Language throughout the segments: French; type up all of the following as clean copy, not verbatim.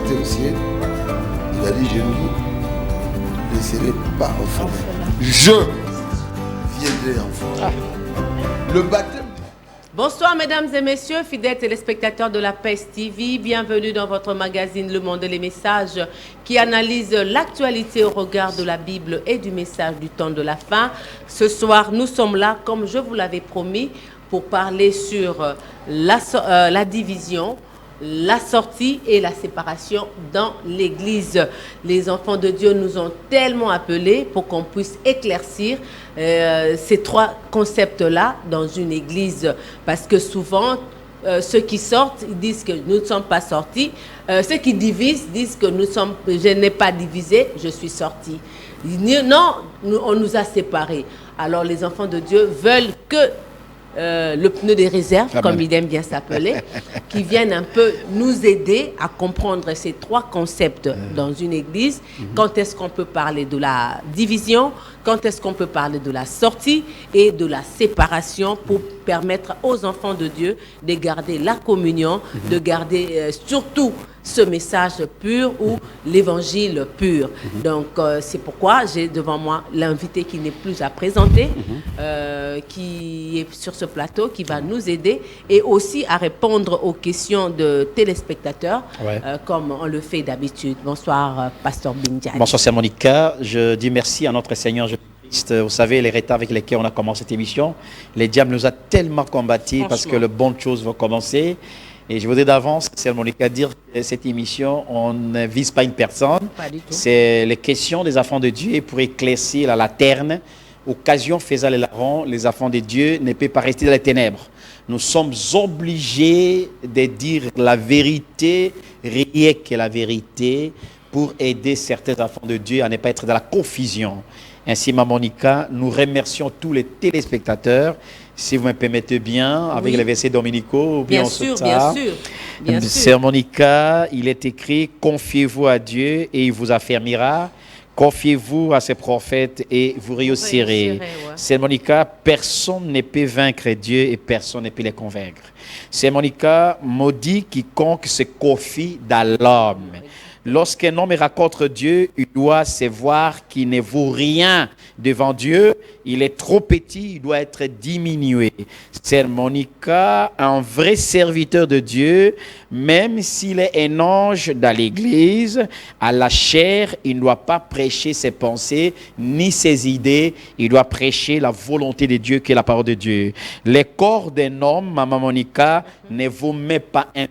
monter au ciel, il a dit, je ne vous laisserai pas orphelin. Je viendrai en vous. Le baptême. Bonsoir mesdames et messieurs, fidèles téléspectateurs de la PES TV. Bienvenue dans votre magazine Le Monde et les Messages qui analyse l'actualité au regard de la Bible et du message du temps de la fin. Ce soir, nous sommes là, comme je vous l'avais promis, pour parler sur la division, la sortie et la séparation dans l'Église. Les enfants de Dieu nous ont tellement appelés pour qu'on puisse éclaircir ces trois concepts-là dans une Église. Parce que souvent, ceux qui sortent, ils disent que nous ne sommes pas sortis. Ceux qui divisent disent que je n'ai pas divisé, je suis sorti. Non, on nous a séparés. Alors les enfants de Dieu veulent que le pneu des réserves, comme il aime bien s'appeler, qui viennent un peu nous aider à comprendre ces trois concepts dans une église. Quand est-ce qu'on peut parler de la division, quand est-ce qu'on peut parler de la sortie et de la séparation pour permettre aux enfants de Dieu de garder la communion, de garder surtout ce message pur ou l'évangile pur. Donc, c'est pourquoi j'ai devant moi l'invité qui n'est plus à présenter, qui est sur ce plateau, qui va nous aider et aussi à répondre aux questions de téléspectateurs, comme on le fait d'habitude. Bonsoir, Pasteur Bindiaye. Bonsoir, c'est Monica. Je dis merci à notre Seigneur Jésus-Christ. Vous savez, les retards avec lesquels on a commencé cette émission, les diables nous a tellement combattus parce que les bonnes choses vont commencer. Et je voudrais d'avance, c'est Monica, dire que cette émission, on ne vise pas une personne. C'est les questions des enfants de Dieu pour éclaircir la lanterne. Occasion faisant les larrons, les enfants de Dieu ne peuvent pas rester dans les ténèbres. Nous sommes obligés de dire la vérité, rien que la vérité, pour aider certains enfants de Dieu à ne pas être dans la confusion. Ainsi, ma Monica, nous remercions tous les téléspectateurs. Si vous me permettez bien, avec les versets dominicaux, bien sûr, bien sûr, bien sûr. Sœur Monica, il est écrit, confiez-vous à Dieu et il vous affermira. Confiez-vous à ses prophètes et vous réussirez. Sœur Monica, personne ne peut vaincre Dieu et personne ne peut les convaincre. Sœur Monica, maudit quiconque se confie dans l'homme. Lorsqu'un homme rencontre Dieu, il doit savoir qu'il ne vaut rien devant Dieu. Il est trop petit, il doit être diminué. Sœur Monica, un vrai serviteur de Dieu, même s'il est un ange dans l'Église, à la chair, il ne doit pas prêcher ses pensées ni ses idées. Il doit prêcher la volonté de Dieu qui est la parole de Dieu. Le corps d'un homme, Maman Monica, ne vaut même pas $1.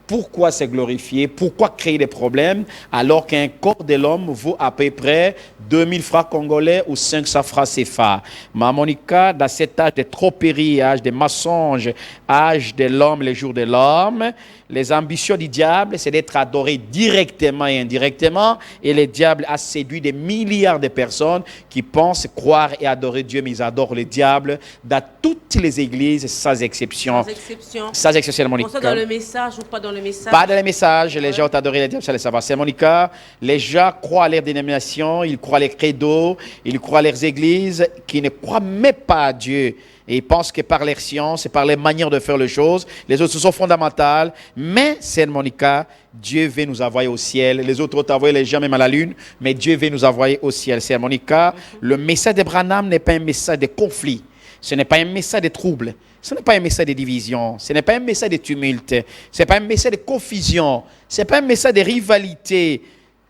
Pourquoi se glorifier? Pourquoi créer des problèmes alors qu'un corps de l'homme vaut à peu près 2000 francs congolais ou 500 francs CFA? Ma Monica, dans cet âge de tromperie, âge de mensonges, âge de l'homme, les jours de l'homme, les ambitions du diable, c'est d'être adoré directement et indirectement. Et le diable a séduit des milliards de personnes qui pensent croire et adorer Dieu, mais ils adorent le diable dans toutes les églises, sans exception. Sans exception. Sans exception, Monica. Pour ça, dans le message ou pas dans le message? Pas dans les messages. Les gens ont adoré le diable, ça les savoir. C'est Monica. Les gens croient à leurs dénominations, ils croient à leurs credos, ils croient à leurs églises, qui ne croient même pas à Dieu. Et ils pensent que par leur science et par les manières de faire les choses, les autres sont fondamentales. Mais, c'est Monica, Dieu veut nous envoyer au ciel. Les autres ont envoyé les gens même à la lune, mais Dieu veut nous envoyer au ciel. C'est Monica, le message de Branham n'est pas un message de conflit. Ce n'est pas un message de trouble. Ce n'est pas un message de division. Ce n'est pas un message de tumulte. Ce n'est pas un message de confusion. Ce n'est pas un message de rivalité.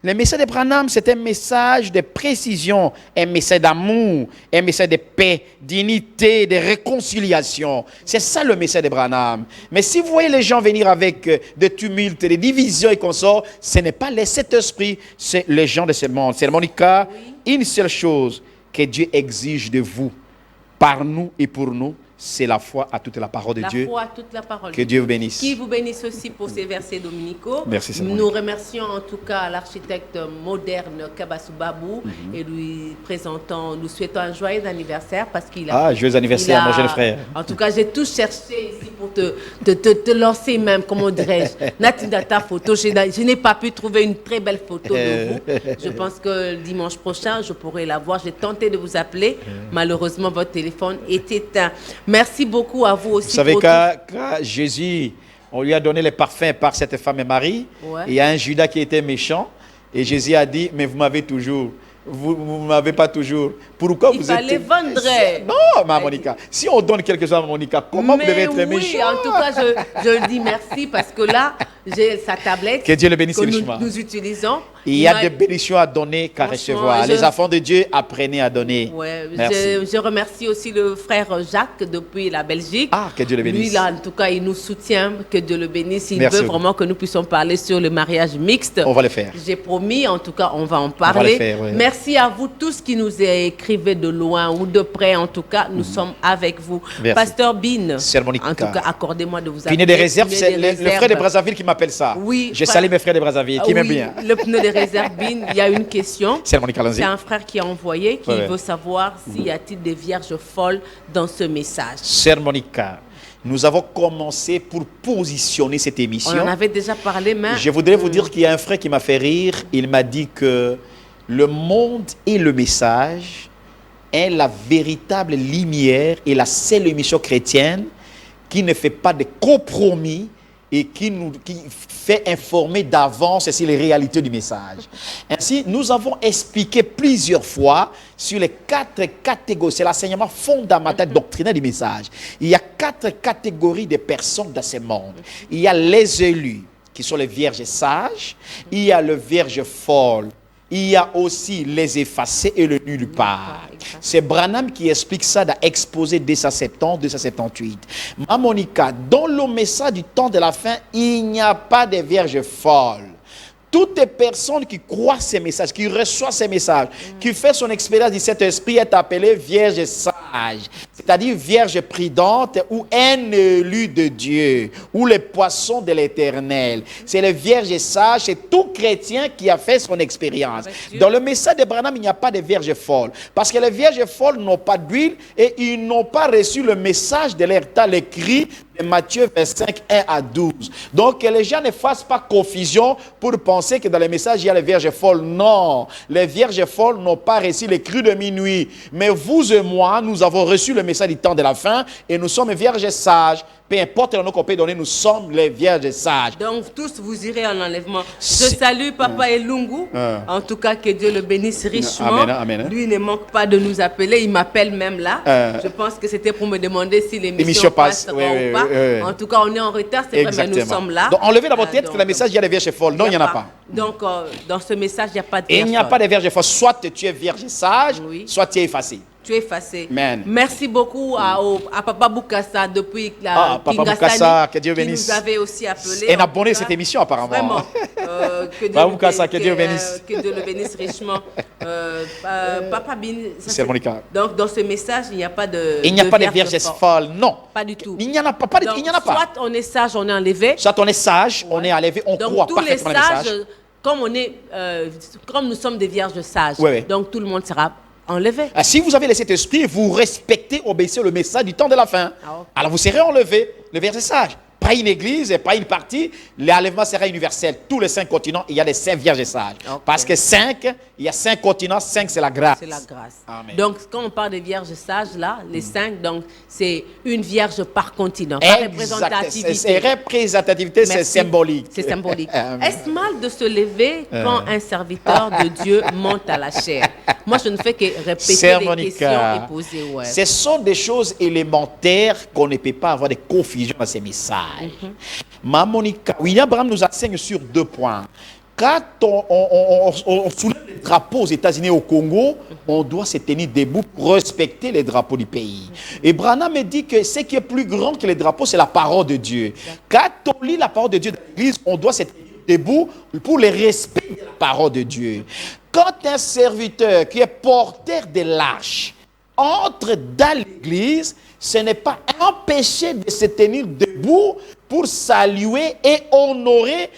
Le message de Branham, c'est un message de précision, un message d'amour, un message de paix, d'unité, de réconciliation. C'est ça le message de Branham. Mais si vous voyez les gens venir avec des tumultes, des divisions et consorts, ce n'est pas cet esprit, c'est les gens de ce monde. C'est Monica, une seule chose que Dieu exige de vous, par nous et pour nous, c'est la foi à toute la parole de Dieu. La foi à toute la parole. Que Dieu vous bénisse. Qui vous bénisse aussi pour ces versets dominicaux. Merci, c'est Nous remercions en tout cas l'architecte moderne Kabassou Babou et lui présentons, nous souhaitons un joyeux anniversaire parce qu'il a... Ah, joyeux anniversaire, mon jeune frère. En tout cas, j'ai tout cherché ici pour te lancer même, comment dirais-je. Natina, ta photo, je n'ai pas pu trouver une très belle photo de vous. Je pense que dimanche prochain, je pourrai la voir. J'ai tenté de vous appeler. Malheureusement, votre téléphone est éteint. Merci beaucoup à vous aussi. Vous savez, quand Jésus On lui a donné les parfums par cette femme et Marie. Ouais. Et il y a un Judas qui était méchant. Et Jésus a dit, mais vous m'avez toujours. Vous ne m'avez pas toujours. Pourquoi vous êtes... Il fallait vendre. Non, ma Monica. Si on donne quelque chose à Monica, comment vous devez être méchant? Oui, en tout cas, je dis merci parce que là, j'ai sa tablette que Dieu le bénisse richement. Nous utilisons. Il y a des bénédictions à donner qu'à recevoir. Les enfants de Dieu, apprenez à donner. Ouais, merci. Je remercie aussi le frère Jacques depuis la Belgique. Ah, que Dieu le bénisse. Lui, là, en tout cas, il nous soutient. Que Dieu le bénisse. Il Merci veut vraiment que nous puissions parler sur le mariage mixte. On va le faire. J'ai promis, en tout cas, on va en parler. On va le faire, oui. Merci à vous tous qui nous écrivez de loin ou de près. En tout cas, nous sommes avec vous. Merci. Pasteur Bin, Sœur Monica. en tout cas, accordez-moi de vous Pneu des réserves, c'est le frère de Brazzaville qui m'appelle ça. Oui. Je salue mes frères de Brazzaville, qui m'aiment bien. Le pneu des réserves Bin, il y a une question. Sœur Monica, allons-y. C'est un frère qui a envoyé, qui Ouais. veut savoir s'il y a-t-il des vierges folles dans ce message. Sœur Monica, nous avons commencé pour positionner cette On émission. en avait déjà parlé, mais... Je voudrais vous dire qu'il y a un frère qui m'a fait rire. Il m'a dit que le monde et le message est la véritable lumière et la seule émission chrétienne qui ne fait pas de compromis et qui fait informer d'avance sur les réalités du message. Ainsi, nous avons expliqué plusieurs fois sur les 4 catégories, c'est l'enseignement fondamental doctrinaire du message. Il y a 4 catégories de personnes dans ce monde. Il y a les élus, qui sont les vierges sages. Il y a le vierge folle. Il y a aussi les effacés et le nulle part. C'est Branham qui explique ça dans Exposé 270, 278. Ma Monica, dans le message du temps de la fin, il n'y a pas de vierges folles. Toutes les personnes qui croient ces messages, qui reçoivent ces messages, qui font son expérience de cet esprit est appelée vierge sage, c'est-à-dire vierge prudente ou un élu de Dieu, ou le poisson de l'éternel. C'est le vierge sage, c'est tout chrétien qui a fait son expérience. Dans le message de Branham, il n'y a pas de vierges folles, parce que les vierges folles n'ont pas d'huile et ils n'ont pas reçu le message de leur temps, l'écrit de Matthieu 25, 1 à 12. Donc que les gens ne fassent pas confusion pour penser que dans les messages il y a les vierges folles. Non, les vierges folles n'ont pas reçu les cris de minuit. Mais vous et moi, nous avons reçu le message du temps de la fin et nous sommes vierges sages. Peu importe le nom qu'on peut donner, nous sommes les vierges sages. Donc tous vous irez en enlèvement. Je salue Papa Elungu. En tout cas, que Dieu le bénisse richement. Amen, amen. Lui ne manque pas de nous appeler. Il m'appelle même là. Je pense que c'était pour me demander si l'émission passera ou pas. En tout cas, on est en retard, c'est vrai, mais nous sommes là. Donc enlevez dans votre tête que le message, il y a des vierges folles. Non, il n'y en a pas. Donc, dans ce message, il n'y a pas de vierges folles. Il n'y a pas de vierges folles. Soit tu es vierge sage, soit tu es effacé. Tu es effacé. Amen. Merci beaucoup à Papa Boukassa depuis la Papa Boukassa, que Dieu Qui bénisse. nous avait aussi appelé. Et abonné cette émission apparemment. Vraiment. Que Dieu bénisse. Que Dieu le bénisse richement. Papa Bin. C'est Monica. Donc dans ce message, il n'y a pas de. Il n'y a pas de vierges folles, non. Pas du tout. Il n'y en a pas. Donc, il n'y en a pas. Soit on est sage, on est enlevé. Soit on est sage, on est enlevé, on croit parfaitement le message. Comme nous sommes des vierges sages, donc tout le monde sera enlevé. Si vous avez laissé cet esprit, vous respectez, obéissez le message du temps de la fin. Alors vous serez enlevé, le verset sage. Pas une église, pas une partie. L'enlèvement sera universel. Tous les 5 continents, il y a les 5 vierges sages. Parce que 5, il y a 5 continents, 5 c'est la grâce. C'est la grâce. Amen. Donc quand on parle de vierges sages, là, les 5, donc c'est une vierge par continent, par représentativité. C'est représentativité, c'est symbolique. C'est symbolique. Est-ce mal de se lever quand un serviteur de Dieu monte à la chair? Moi, je ne fais que répéter les questions et poser. Ouais. Ce sont des choses élémentaires qu'on ne peut pas avoir de confusion dans ces messages. Ma Monica, William Branham nous enseigne sur 2 points. Quand on soulève les drapeaux aux États-Unis et au Congo, on doit se tenir debout pour respecter les drapeaux du pays. Et Branham me dit que ce qui est plus grand que les drapeaux, c'est la parole de Dieu. Quand on lit la parole de Dieu dans l'Église, on doit se tenir debout pour le respect de la parole de Dieu. Quand un serviteur qui est porteur de l'arche entre dans l'Église, ce n'est pas empêché de se tenir debout pour saluer et honorer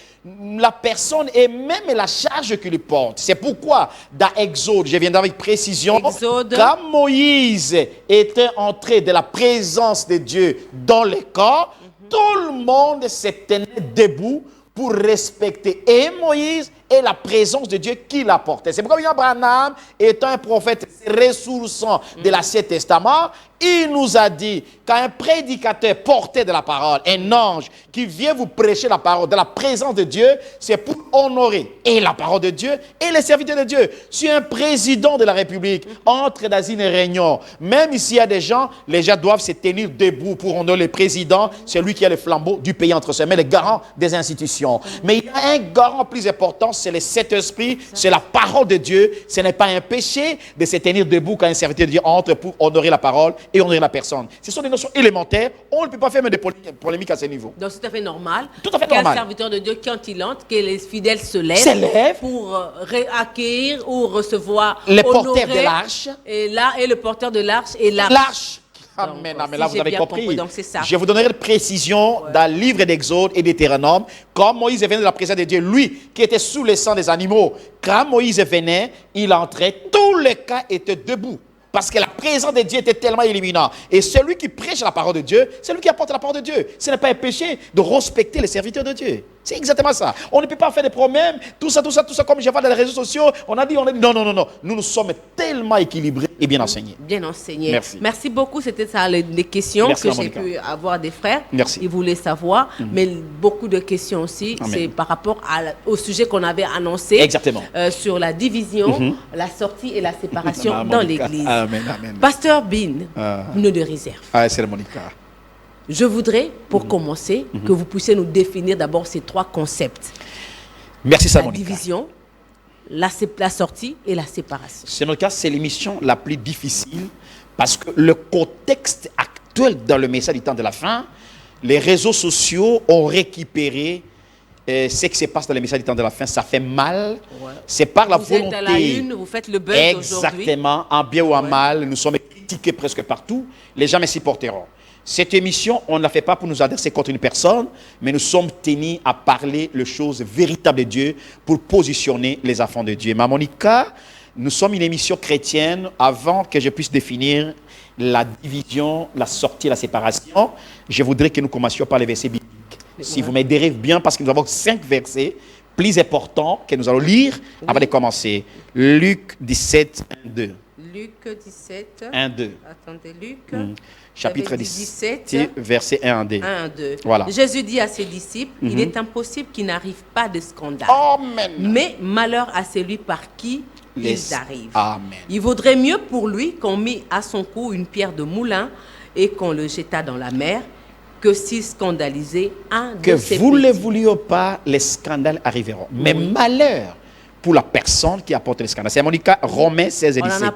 la personne et même la charge qu'il porte. C'est pourquoi dans Exode, je viens avec précision, quand Moïse était entré de la présence de Dieu dans le corps, tout le monde se tenait debout pour respecter et Moïse et la présence de Dieu qu'il apportait. C'est pourquoi William Branham, étant un prophète ressourçant de l'Ancien Testament, il nous a dit qu'un prédicateur porté de la parole, un ange qui vient vous prêcher la parole de la présence de Dieu, c'est pour honorer et la parole de Dieu et les serviteurs de Dieu. Si un président de la République entre dans une réunion, même s'il y a des gens, les gens doivent se tenir debout pour honorer le président, c'est lui qui a le flambeau du pays entre ses mains, le garant des institutions. Mais il y a un garant plus important, c'est le Saint-Esprit, c'est la parole de Dieu. Ce n'est pas un péché de se tenir debout quand un serviteur de Dieu entre pour honorer la parole et honorer la personne. Ce sont des notions élémentaires. On ne peut pas faire des polémiques à ce niveau. Donc c'est tout à fait normal. Tout à fait normal. Qu'un serviteur de Dieu, quand il entre, que les fidèles se lèvent pour accueillir ou recevoir, les porteurs de l'arche. Et le porteur de l'arche et l'arche. L'arche. Amen, amen. Là, vous avez compris. Donc, c'est ça. Je vous donnerai des précisions dans le livre d'Exode et d'Hétéronome. Quand Moïse venait de la présence de Dieu, lui qui était sous le sang des animaux, quand Moïse venait, il entrait, tous les cas étaient debout. Parce que la présence de Dieu était tellement illuminante. Et celui qui prêche la parole de Dieu, c'est lui qui apporte la parole de Dieu. Ce n'est pas un péché de respecter les serviteurs de Dieu. C'est exactement ça. On ne peut pas faire des problèmes, tout ça, comme je vois dans les réseaux sociaux. On a dit, non. Nous sommes tellement équilibrés et bien enseignés. Bien enseignés. Merci. Merci beaucoup. C'était ça les questions que j'ai pu avoir des frères. Merci. Ils voulaient savoir. Mais beaucoup de questions aussi, c'est par rapport au sujet qu'on avait annoncé. Exactement. Sur la division, la sortie et la séparation dans l'église. Amen, amen. Pasteur Bin, nous de réserve. C'est Monica. Je voudrais, pour commencer, que vous puissiez nous définir d'abord ces trois concepts. Merci, La division, la sortie et la séparation. C'est notre cas, c'est l'émission la plus difficile parce que le contexte actuel dans le message du temps de la fin, les réseaux sociaux ont récupéré ce qui se passe dans les messages du temps de la fin. Ça fait mal. Ouais. C'est par la volonté. Vous êtes à la une, vous faites le buzz aujourd'hui. Exactement. En bien ou en mal, nous sommes critiqués presque partout. Les gens me supporteront. Cette émission, on ne la fait pas pour nous adresser contre une personne, mais nous sommes tenus à parler les choses véritables de Dieu pour positionner les enfants de Dieu. Mais Monica, nous sommes une émission chrétienne. Avant que je puisse définir la division, la sortie, la séparation, je voudrais que nous commencions par les versets bibliques. Si vous m'aiderez bien, parce que nous avons 5 versets plus importants que nous allons lire avant de commencer. Luc 17, 1, 2. Luc 17. 1, 2. Attendez, Luc. Chapitre 17, verset 1 à 2. 1 à 2. Voilà. Jésus dit à ses disciples, il est impossible qu'il n'arrive pas de scandale. Amen. Mais malheur à celui par qui ils arrivent. Amen. Il vaudrait mieux pour lui qu'on mit à son cou une pierre de moulin et qu'on le jetât dans la mer que si scandalisé un de ses Que vous ne le petits. vouliez pas, les scandales arriveront. Mais malheur pour la personne qui apporte les scandales. C'est Monica, Romains 16 et 17. On en a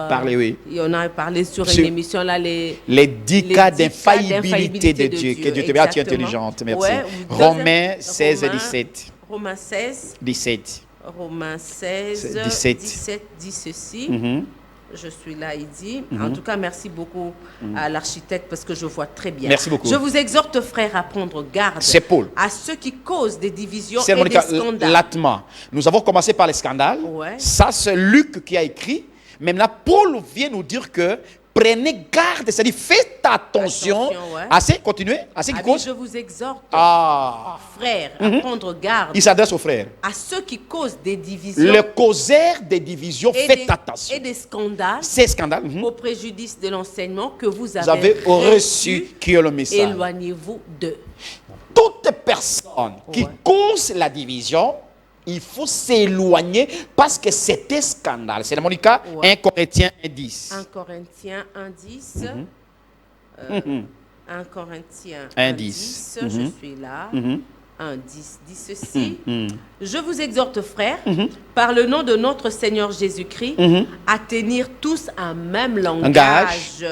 parlé oui. On a parlé sur une émission là, les 10 cas d'infaillibilité de Dieu. Que Dieu te bénisse, tu es intelligente. Merci. Ouais, Romains 16 et 17. Romains 16. 17. Romains 16, 17 dit ceci. Je suis là, il dit. En tout cas, merci beaucoup à l'architecte parce que je vois très bien. Merci beaucoup. Je vous exhorte, frères, à prendre garde à ceux qui causent des divisions et des scandales. Latement. Nous avons commencé par les scandales. Ouais. Ça, c'est Luc qui a écrit. Même là, Paul vient nous dire que prenez garde, c'est-à-dire faites attention à ce qui cause. Je vous exhorte, frères, à prendre garde. Il s'adresse aux frères. À ceux qui causent des divisions. Le causeur des divisions, faites attention. Et des scandales. Ces scandales. Au préjudice de l'enseignement que vous avez, reçu, qui est le message. Éloignez-vous d'eux. Toute personne qui cause la division, il faut s'éloigner parce que c'est un scandale. C'est mon cas, 1 Corinthiens 1:10. 1 Corinthiens 1:10. 1 Corinthiens 1:10. Je suis là. 1:10 dit ceci. Je vous exhorte, frères, par le nom de notre Seigneur Jésus-Christ, à tenir tous un même langage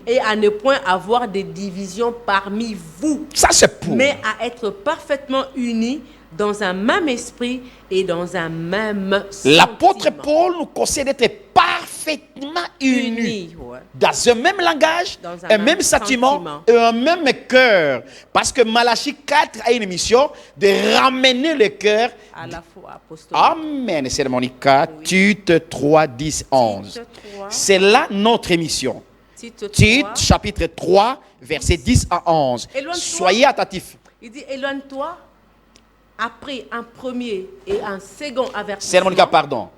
et à ne point avoir des divisions parmi vous. Ça, c'est pour. Mais à être parfaitement unis dans un même esprit et dans un même sentiment. L'apôtre Paul nous conseille d'être parfaitement unis dans un même langage, un même sentiment et un même cœur. Parce que Malachie 4 a une mission de ramener le cœur à la foi apostolique. Amen. C'est Monica, Tite 3, 10, 11. C'est là notre émission. Tite, chapitre 3, verset 10 à 11. Soyez attentifs. Il dit, éloigne-toi après un premier et un second Sœur avertissement. Monica, pardon.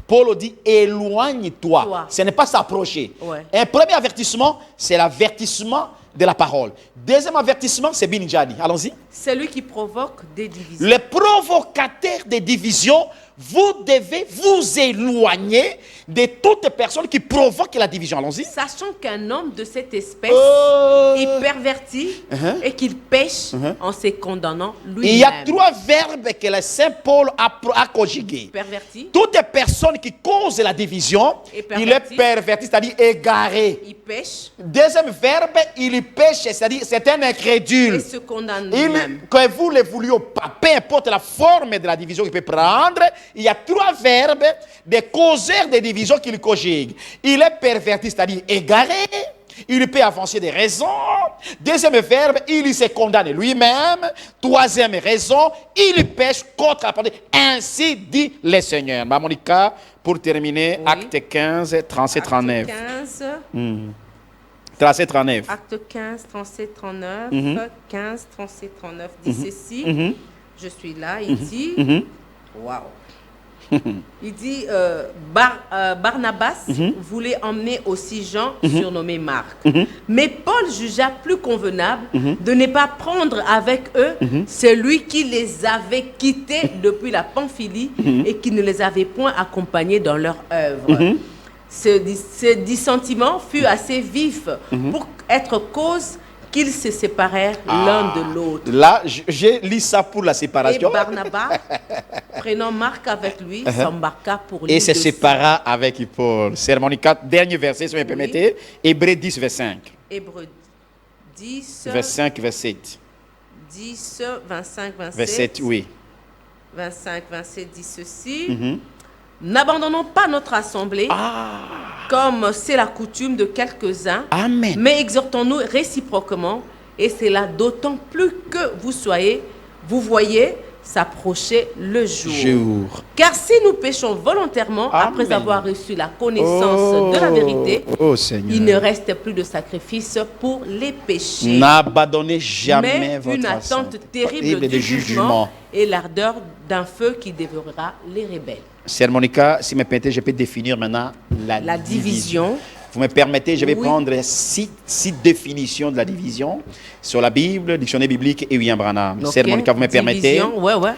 Paul dit éloigne-toi. Toi. Ce n'est pas s'approcher. Ouais. Un premier avertissement, c'est l'avertissement de la parole. Deuxième avertissement, c'est Binjani. Allons-y. Celui qui provoque des divisions. Le provocateur des divisions, vous devez vous éloigner de toute personne qui provoque la division. Allons-y. Sachant qu'un homme de cette espèce Oh. est perverti et qu'il pêche en se condamnant lui-même. Il y a trois verbes que le Saint Paul a conjugués. Perverti, Toute personne qui cause la division, Et il est perverti. perverti, c'est-à-dire égaré. il pêche Deuxième verbe, il pêche, c'est-à-dire c'est un et incrédule. se condamne lui-même. Que vous le vouliez ou pas, peu importe la forme de la division qu'il peut prendre, il y a trois verbes des causeurs de division qu'il conjugue. Il est perverti, c'est-à-dire égaré. Il peut avancer des raisons. Deuxième verbe, il se condamne lui-même. Troisième raison, il pêche contre la parole. Ainsi dit le Seigneur. Monica, pour terminer, Oui. acte 15, 37, 39. Acte 15, 37, 39. acte 15, 37, 39, 15, 37, 39 dit ceci. Je suis là, il dit, waouh. Il dit, Barnabas voulait emmener aussi Jean, surnommé Marc. Mais Paul jugea plus convenable de ne pas prendre avec eux celui qui les avait quittés depuis la Pamphylie et qui ne les avait point accompagnés dans leur œuvre. Ce dissentiment fut assez vif pour être cause qu'ils se séparèrent l'un de l'autre. Là, j'ai lu ça pour la Et séparation. Barnabas, prenant Marc avec lui, s'embarqua pour Et l'île se de sépara avec Paul. Sermon 4, dernier verset, si vous me permettez. Hébreux 10, verset 5. Hébreux 10, Verset 5, verset 7. 10, 25, 27. Verset 7, oui. 25, 27 dit ceci. N'abandonnons pas notre assemblée, comme c'est la coutume de quelques-uns, Amen. mais exhortons-nous réciproquement, et c'est là d'autant plus que vous voyez s'approcher le jour. Car si nous péchons volontairement, après Amen. avoir reçu la connaissance de la vérité, Oh Seigneur. il ne reste plus de sacrifice pour les péchés, N'abandonnez jamais mais votre une attente assemblée. terrible de du jugement. jugement et l'ardeur d'un feu qui dévorera les rebelles. Sœur Monica, si vous me permettez, je peux définir maintenant la division. Vous me permettez, je vais Oui. prendre six définitions de la division sur la Bible, dictionnaire biblique et William Branham. Ok. Sœur Monica, vous me permettez? Division, ouais.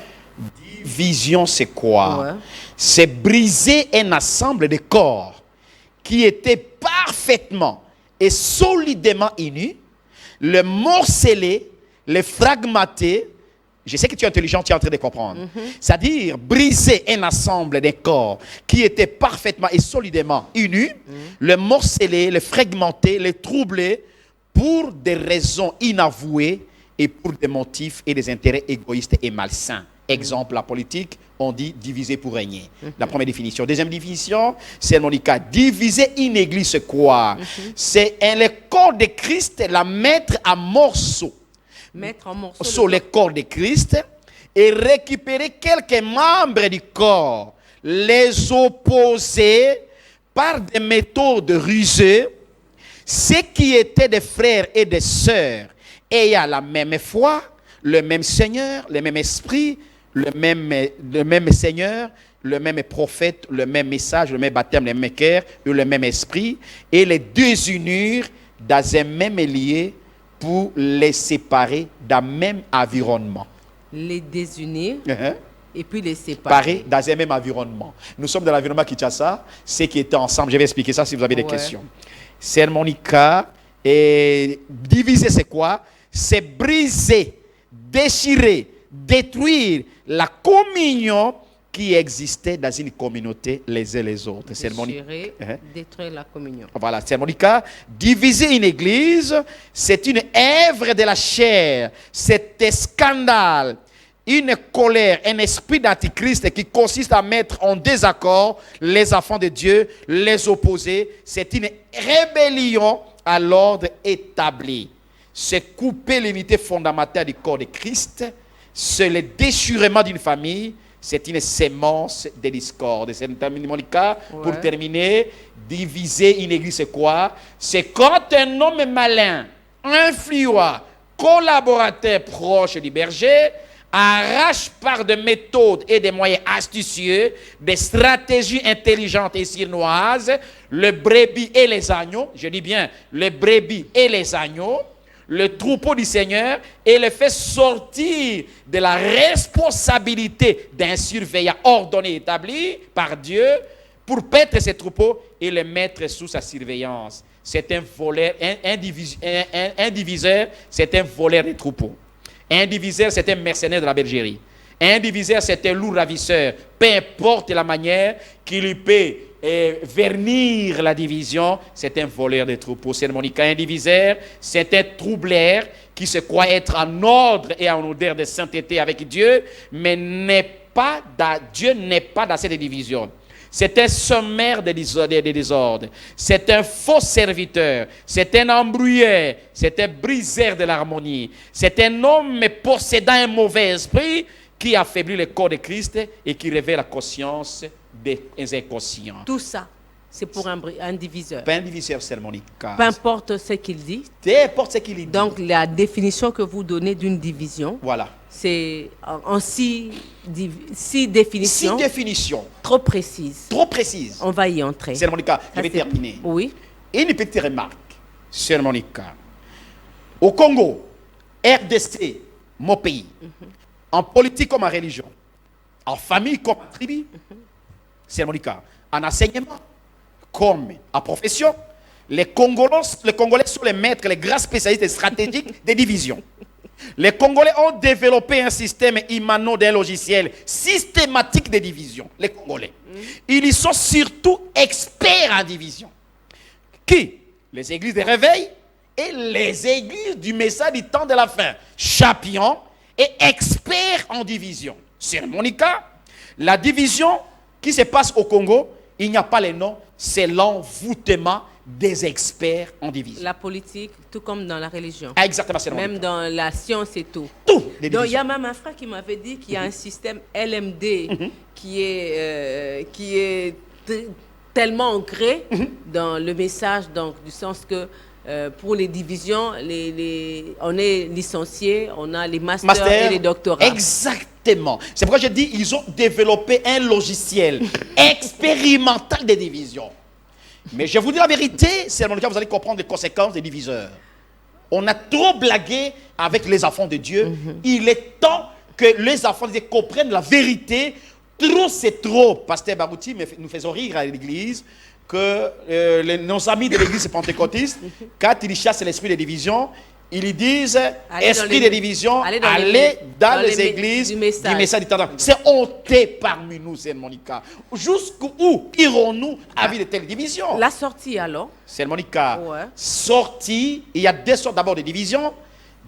Division, c'est quoi? Ouais. C'est briser un ensemble de corps qui était parfaitement et solidement unis, le morceler, le fragmenter. Je sais que tu es intelligent, tu es en train de comprendre. C'est-à-dire briser un ensemble de corps qui était parfaitement et solidement unis, le morceler, le fragmenter, le troubler pour des raisons inavouées et pour des motifs et des intérêts égoïstes et malsains. Exemple, la politique, on dit diviser pour régner. La première définition. Deuxième définition, c'est Monica. Diviser une église, c'est quoi? C'est le corps de Christ, la mettre à morceaux. Mettre en morceaux Sur le corps de Christ et récupérer quelques membres du corps, les opposer par des méthodes rusées, ceux qui étaient des frères et des sœurs ayant la même foi, le même Seigneur, le même esprit, le même Seigneur, le même prophète, le même message, le même baptême, le même cœur et le même esprit, et les désunir dans un même lieu pour les séparer d'un même environnement. les désunir et puis les séparer. Pareil, dans un même environnement. Nous sommes dans l'environnement Kinshasa, ceux qui étaient ensemble. Je vais expliquer ça si vous avez des questions. C'est Monica. Et diviser, c'est quoi? C'est briser, déchirer, détruire la communion qui existait dans une communauté les uns les autres. C'est Déchirer, détruire la communion. Voilà, c'est Monica. Diviser une église, c'est une œuvre de la chair. C'est un scandale, une colère, un esprit d'antichrist qui consiste à mettre en désaccord les enfants de Dieu, les opposer. C'est une rébellion à l'ordre établi. C'est couper l'unité fondamentale du corps de Christ. C'est le déchirement d'une famille. C'est une sémence de discorde. C'est Monica, pour terminer, diviser une église, c'est quoi? C'est quand un homme malin, influent, collaborateur proche du berger, arrache par des méthodes et des moyens astucieux, des stratégies intelligentes et sournoises, le brebis et les agneaux, je dis bien le brebis et les agneaux, le troupeau du Seigneur, et le fait sortir de la responsabilité d'un surveillant ordonné et établi par Dieu pour paître ses troupeaux et les mettre sous sa surveillance. C'est un voleur, un diviseur, c'est un voleur des troupeaux. Un diviseur, c'est un mercenaire de la bergerie. Un diviseur, c'est un loup ravisseur. Peu importe la manière qu'il lui peut vernir la division, c'est un voleur des troupeaux. C'est Monica. Un diviseur, c'est un troubleur qui se croit être en ordre et en odeur de sainteté avec Dieu, mais Dieu n'est pas dans cette division. C'est un sommaire de désordre. C'est un faux serviteur. C'est un embrouilleur. C'est un briseur de l'harmonie. C'est un homme possédant un mauvais esprit qui affaiblit le corps de Christ et qui révèle la conscience des inconscients. Tout ça, c'est pour un diviseur. Pas un diviseur, c'est Monica. Peu importe ce qu'il dit. Peu importe ce qu'il dit. Donc, la définition que vous donnez d'une division, voilà. C'est en six définitions. 6 définitions. Trop précises. Trop précises. On va y entrer. C'est Monica. Je vais terminer. Oui. Une petite remarque, c'est Monica. Au Congo, RDC, mon pays, en politique comme en religion, en famille comme en tribu, c'est Monica. En enseignement comme en profession, les Congolais sont les maîtres, les grands spécialistes stratégiques des divisions. Les Congolais ont développé un système immanent d'un logiciel systématique de division. Les Congolais. Ils y sont surtout experts en division. Qui? Les églises de réveil et les églises du message du temps de la fin. Champions et experts en division. C'est Monica. La division qui se passe au Congo, il n'y a pas les noms, c'est l'envoûtement des experts en division. La politique, tout comme dans la religion. Ah, exactement, c'est même dans la science et tout. Tout. Donc, il y a même un frère qui m'avait dit qu'il y a un système LMD qui est tellement ancré dans le message, donc du sens que pour les divisions, on est licencié, on a les masters et les doctorats. Exactement. C'est pourquoi je dis ils ont développé un logiciel expérimental des divisions. Mais je vous dis la vérité, c'est dans le cas où vous allez comprendre les conséquences des diviseurs. On a trop blagué avec les enfants de Dieu. Il est temps que les enfants de Dieu comprennent la vérité. Trop, c'est trop. Pasteur Barouti, nous faisons rire à l'église que nos amis de l'église pentecôtiste, quand ils chassent l'esprit de division, ils disent esprit de division, allez dans les églises du message du temps. C'est honteux parmi nous, c'est Monica. Jusqu'où irons-nous avec de telles divisions? La sortie alors? C'est Monica. Ouais. Sortie, il y a 2 sortes d'abord de divisions.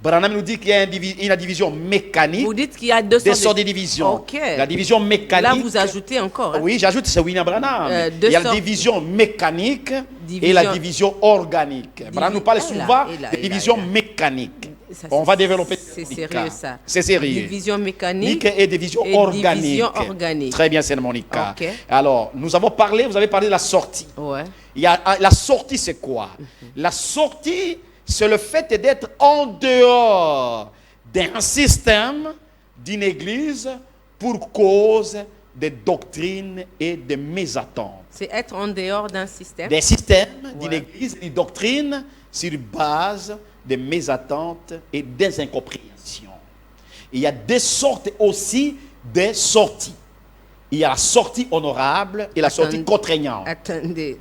Branham nous dit qu'il y a une division mécanique. Vous dites qu'il y a 2 sortes de divisions. Okay. La division mécanique. Là, vous ajoutez encore. Hein? Oui, j'ajoute, c'est William Branham. Il y a la division mécanique et la division organique. Branham nous parle souvent de division mécanique. Ça, on va développer. C'est sérieux ça. C'est sérieux. Division mécanique et division organique. Division organique. Très bien, c'est Monica. Okay. Alors, vous avez parlé de la sortie. Ouais. La sortie, c'est quoi? La sortie, c'est le fait d'être en dehors d'un système, d'une église, pour cause de doctrines et de mésattentes. C'est être en dehors d'un système. Des systèmes, d'une église, d'une doctrine, sur base de mésattentes et des incompréhensions. Il y a 2 sortes aussi de sorties. Il y a la sortie honorable et la sortie contraignante. Attendez.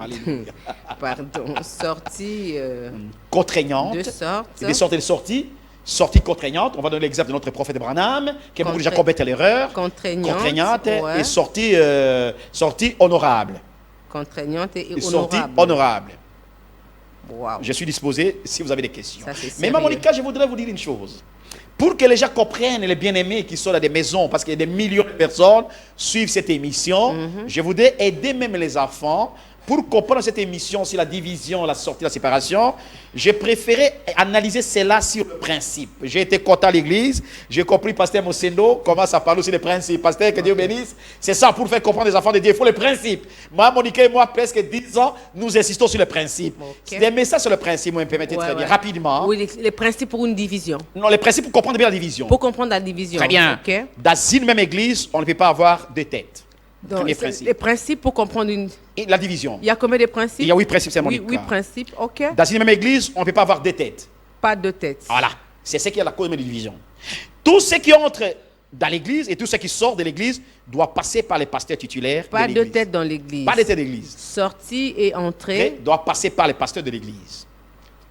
Pardon. Sortie... contraignante. 2 sortes. Il y a des sortes de sorties. Sortie contraignante. On va donner l'exemple de notre prophète Branham, qui a beaucoup déjà commetté l'erreur. Contraignante. Ouais. Et sortie honorable. Contraignante et honorable. Sortie honorable. Wow. Je suis disposé si vous avez des questions. Ça, mais Monica, je voudrais vous dire une chose. Pour que les gens comprennent, les bien-aimés qui sont dans des maisons, parce qu'il y a des millions de personnes suivent cette émission, je voudrais aider même les enfants pour comprendre cette émission sur la division, la sortie, la séparation, j'ai préféré analyser cela sur le principe. J'ai été content à l'église, j'ai compris, pasteur Mosendo, comment ça parle aussi des principes. Pasteur, que Dieu bénisse. C'est ça, pour faire comprendre les enfants de Dieu, il faut les principes. Moi, Monica et moi, presque 10 ans, nous insistons sur les principes. Okay. Des messages sur le principe, vous me permettez très bien, rapidement. Oui, les principes pour une division. Non, les principes pour comprendre bien la division. Pour comprendre la division. Très bien. Okay. Dans une même église, on ne peut pas avoir deux têtes. Donc, les principes pour comprendre la division. Il y a combien de principes? Il y a 8 principes, c'est mon cas. 8 principes, ok. Dans une même église, on ne peut pas avoir deux têtes. Pas deux têtes. Voilà. C'est ce qui est la cause de la division. Tous ceux qui entrent dans l'église et tous ceux qui sortent de l'église doivent passer par les pasteurs titulaires. Pas de têtes dans l'église. Pas de têtes d'église. Sortie et entrée. Doivent passer par les pasteurs de l'église.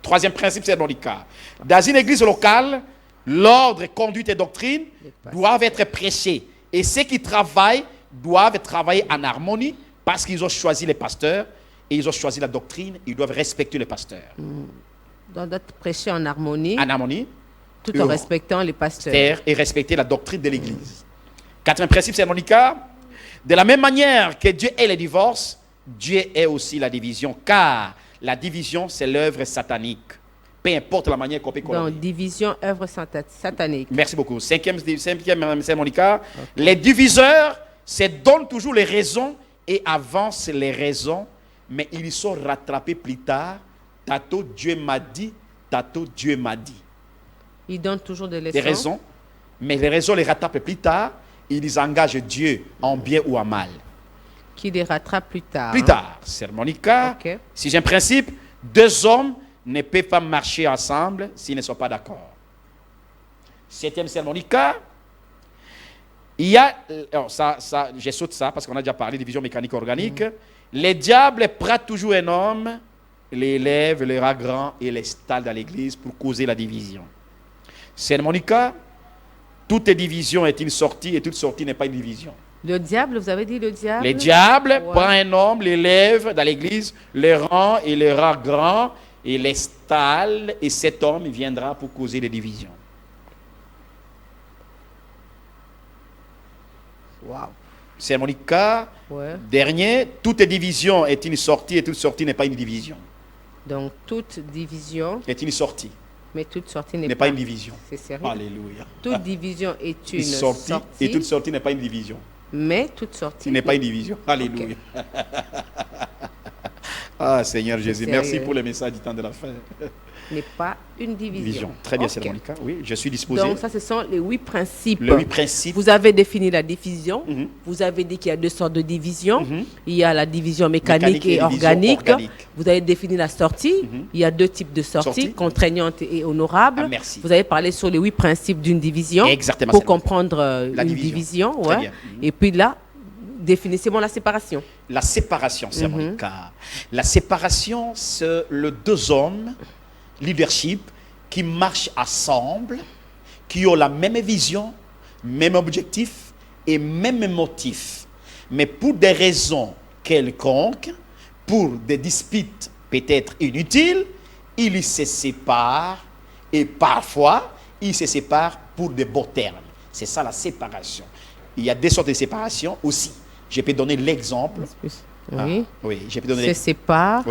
Troisième principe, c'est le cas. Dans une église locale, l'ordre, conduite et doctrine doivent être prêchés. Et ceux qui travaillent doivent travailler en harmonie parce qu'ils ont choisi les pasteurs et ils ont choisi la doctrine. Ils doivent respecter les pasteurs. Donc, d'être prêché en harmonie. En harmonie. Tout en respectant les pasteurs. Et respecter la doctrine de l'Église. Quatrième principe, c'est Monica. De la même manière que Dieu est le divorce, Dieu est aussi la division. Car la division, c'est l'œuvre satanique. Peu importe la manière qu'on peut colorer. Donc, division, œuvre satanique. Merci beaucoup. Cinquième, c'est Monica. Okay. Les diviseurs se donnent toujours les raisons et avancent les raisons, mais ils sont rattrapés plus tard. Tantôt Dieu m'a dit, tantôt Dieu m'a dit. Ils donnent toujours des raisons, mais les raisons les rattrapent plus tard. Ils engagent Dieu en bien ou en mal. Qui les rattrape plus tard. Plus tard, c'est Monica. Okay. Sixième principe, deux hommes ne peuvent pas marcher ensemble s'ils ne sont pas d'accord. Septième, c'est Monica. Il y a, alors je saute ça parce qu'on a déjà parlé de division mécanique organique. Les diables prêtent toujours un homme, l'élève, le rend grand et l'installe dans l'église pour causer la division. C'est Monica. Toute division est une sortie et toute sortie n'est pas une division. Le diable, vous avez dit le diable? Le diable prend un homme, l'élève dans l'église, le rend et le rend grand et l'installe et cet homme viendra pour causer des divisions. Wow. C'est Monica. Dernier, toute division est une sortie et toute sortie n'est pas une division. Donc toute division est une sortie. Mais toute sortie n'est pas une division. C'est sérieux. Alléluia. Toute division est une sortie. Et toute sortie n'est pas une division. Mais toute sortie n'est pas une division. Alléluia. Okay. Ah Seigneur Jésus, merci pour le message du temps de la fin. N'est pas une division. Très bien, c'est Monica. Oui, je suis disposé. Donc ça, ce sont les 8 principes. Les 8 principes. Vous avez défini la division. Vous avez dit qu'il y a deux sortes de divisions. Il y a la division mécanique et organique. Vous avez défini la sortie. Il y a deux types de sorties, contraignantes et honorables. Merci. Vous avez parlé sur les 8 principes d'une division. Exactement. Pour comprendre une division. Ouais. Et puis là, définissez-moi la séparation. La séparation, c'est mon cas. La séparation, c'est le deux hommes, leadership, qui marchent ensemble, qui ont la même vision, même objectif et même motif. Mais pour des raisons quelconques, pour des disputes peut-être inutiles, ils se séparent et parfois, ils se séparent pour de beaux termes. C'est ça la séparation. Il y a des sortes de séparation aussi. Je peux donner l'exemple. Oui. Oui, je peux donner. Se séparent,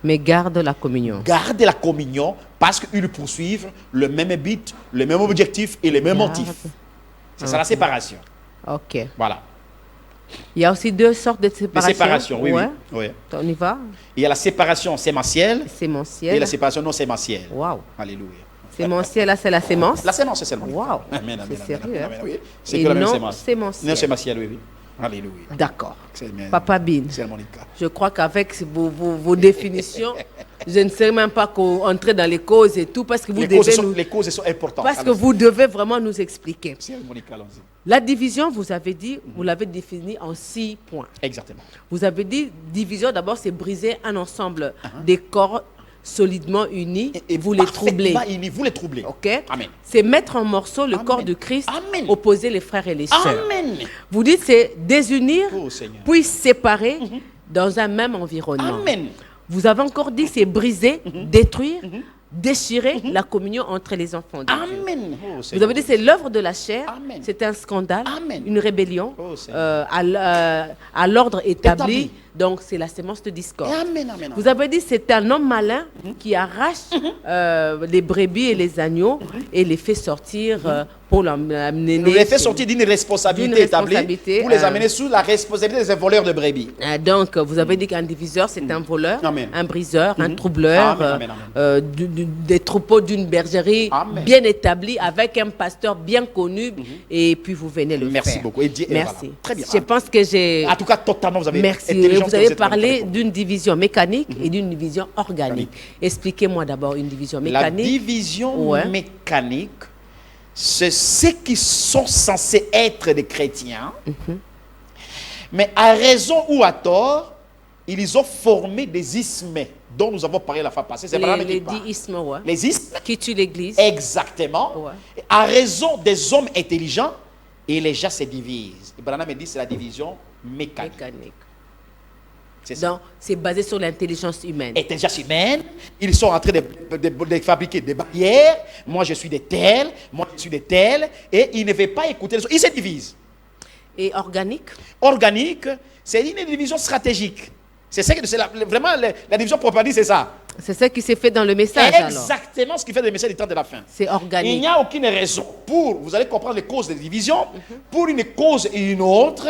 mais gardent la communion. Gardent la communion parce qu'ils poursuivent le même but, le même objectif et les mêmes motifs. C'est ça la séparation. Ok. Voilà. Il y a aussi deux sortes de séparation. De séparation, oui. On y va. Il y a la séparation sémentielle. Sémentielle. Et la séparation non sémentielle. Waouh. Alléluia. Sémentielle, là, c'est la sémence. La sémence, c'est seulement. Waouh. C'est sérieux. Oui. C'est que la même sémence. Sémentielle. Non sémentielle, oui. Alléluia. D'accord. Papa Bin, je crois qu'avec vos définitions, je ne sais même pas entrer dans les causes et tout, parce que vous les causes sont importantes. Parce que vous devez vraiment nous expliquer. La division, vous avez dit, vous l'avez définie en 6 points. Exactement. Vous avez dit, division, d'abord, c'est briser un ensemble des corps solidement unis et vous les troublez. Vous les troublez. Ok. Amen. C'est mettre en morceaux le corps de Christ, opposer les frères et les sœurs. Amen. Vous dites c'est désunir, puis séparer dans un même environnement. Amen. Vous avez encore dit c'est briser, détruire, déchirer la communion entre les enfants de Dieu. Amen. Vous avez dit c'est l'œuvre de la chair, c'est un scandale, Amen. une rébellion à l'ordre établi Donc, c'est la sémence de discorde. Amen, amen. Vous avez dit c'est un homme malin qui arrache les brebis et les agneaux et les fait sortir pour l'amener. Les fait sortir d'une responsabilité établie pour les amener sous la responsabilité des voleurs de brebis. Donc, vous avez dit qu'un diviseur, c'est un voleur, Amen. un briseur, un troubleur, Amen, amen, des troupeaux d'une bergerie Amen. bien établie avec un pasteur bien connu et puis vous venez le Merci faire. beaucoup. Et Merci. voilà. Très bien. Je pense que j'ai... En tout cas, totalement, vous avez Merci. Vous avez parlé d'une division mécanique et d'une division organique. Expliquez-moi d'abord une division mécanique. La division mécanique, c'est ceux qui sont censés être des chrétiens, mais à raison ou à tort, ils ont formé des ismes dont nous avons parlé la fois passée. C'est les 10 ismes, les ismes qui tuent l'Église. Exactement. Ouais. À raison des hommes intelligents, et les gens se divisent. Branham dit c'est la division mécanique. Donc, c'est basé sur l'intelligence humaine. Intelligence humaine, ils sont en train de fabriquer des barrières. Moi, je suis de tels, moi, je suis de tels, et ils ne veulent pas écouter les autres. Ils se divisent. Et organique? Organique, c'est une division stratégique. C'est ça que vraiment la division propagande, c'est ça. C'est ça qui s'est fait dans le message. Exactement alors. Ce qui fait le message du temps de la fin. C'est organique. Il n'y a aucune raison pour, vous allez comprendre les causes des divisions, pour une cause et une autre,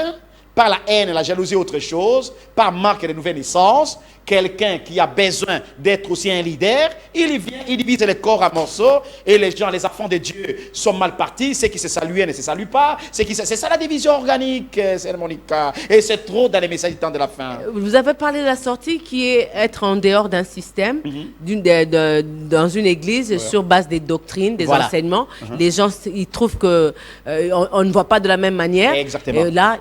par la haine, la jalousie, autre chose, par manque de nouvelles naissances, quelqu'un qui a besoin d'être aussi un leader, il vient, il divise le corps à morceaux, et les gens, les enfants de Dieu sont mal partis, ceux qui se saluaient ne se saluent pas, c'est ça la division organique, c'est Monica, et c'est trop dans les messages du temps de la fin. Vous avez parlé de la sortie qui est être en dehors d'un système, dans une église, sur base des doctrines, des enseignements. Les gens, ils trouvent que on ne voit pas de la même manière. Exactement. Et là,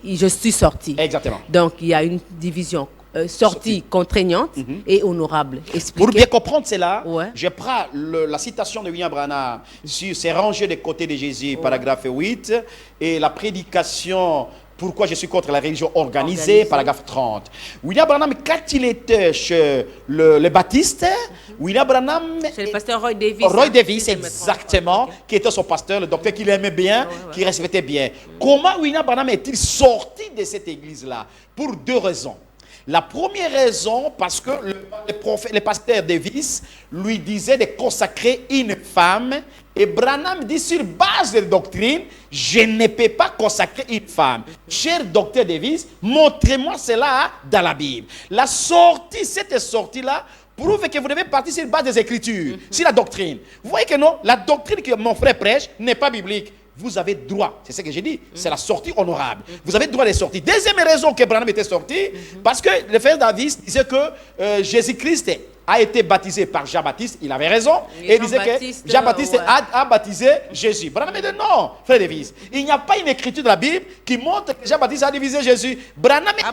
je suis sorti. Exactement. Donc, il y a une division. Sortie contraignante et honorable. Expliquez. Pour bien comprendre cela, je prends la citation de William Branham sur ces rangées des côtés de Jésus, paragraphe 8, et la prédication pourquoi je suis contre la religion organisée, paragraphe 30. William Branham, quand il était chez le baptiste, William Branham... C'est le pasteur Roy Davis. Roy Davis, exactement, qui était son pasteur, le docteur qu'il aimait bien, qu'il respectait bien. Comment William Branham est-il sorti de cette église-là? Pour deux raisons. La première raison, parce que le pasteur Davis lui disait de consacrer une femme, et Branham dit sur base de doctrine, je ne peux pas consacrer une femme. Cher docteur Davis, montrez-moi cela dans la Bible. La sortie, cette sortie-là, prouve que vous devez partir sur base des Écritures, sur la doctrine. Vous voyez que non, la doctrine que mon frère prêche n'est pas biblique. Vous avez droit, c'est ce que j'ai dit, c'est la sortie honorable. Vous avez droit de sortir. Deuxième raison que Branham était sorti, parce que le frère Davis disait que Jésus-Christ a été baptisé par Jean-Baptiste, il avait raison, et il disait que Jean-Baptiste a baptisé Jésus. Branham dit non, frère Davis, il n'y a pas une écriture de la Bible qui montre que Jean-Baptiste a divisé Jésus. Branham a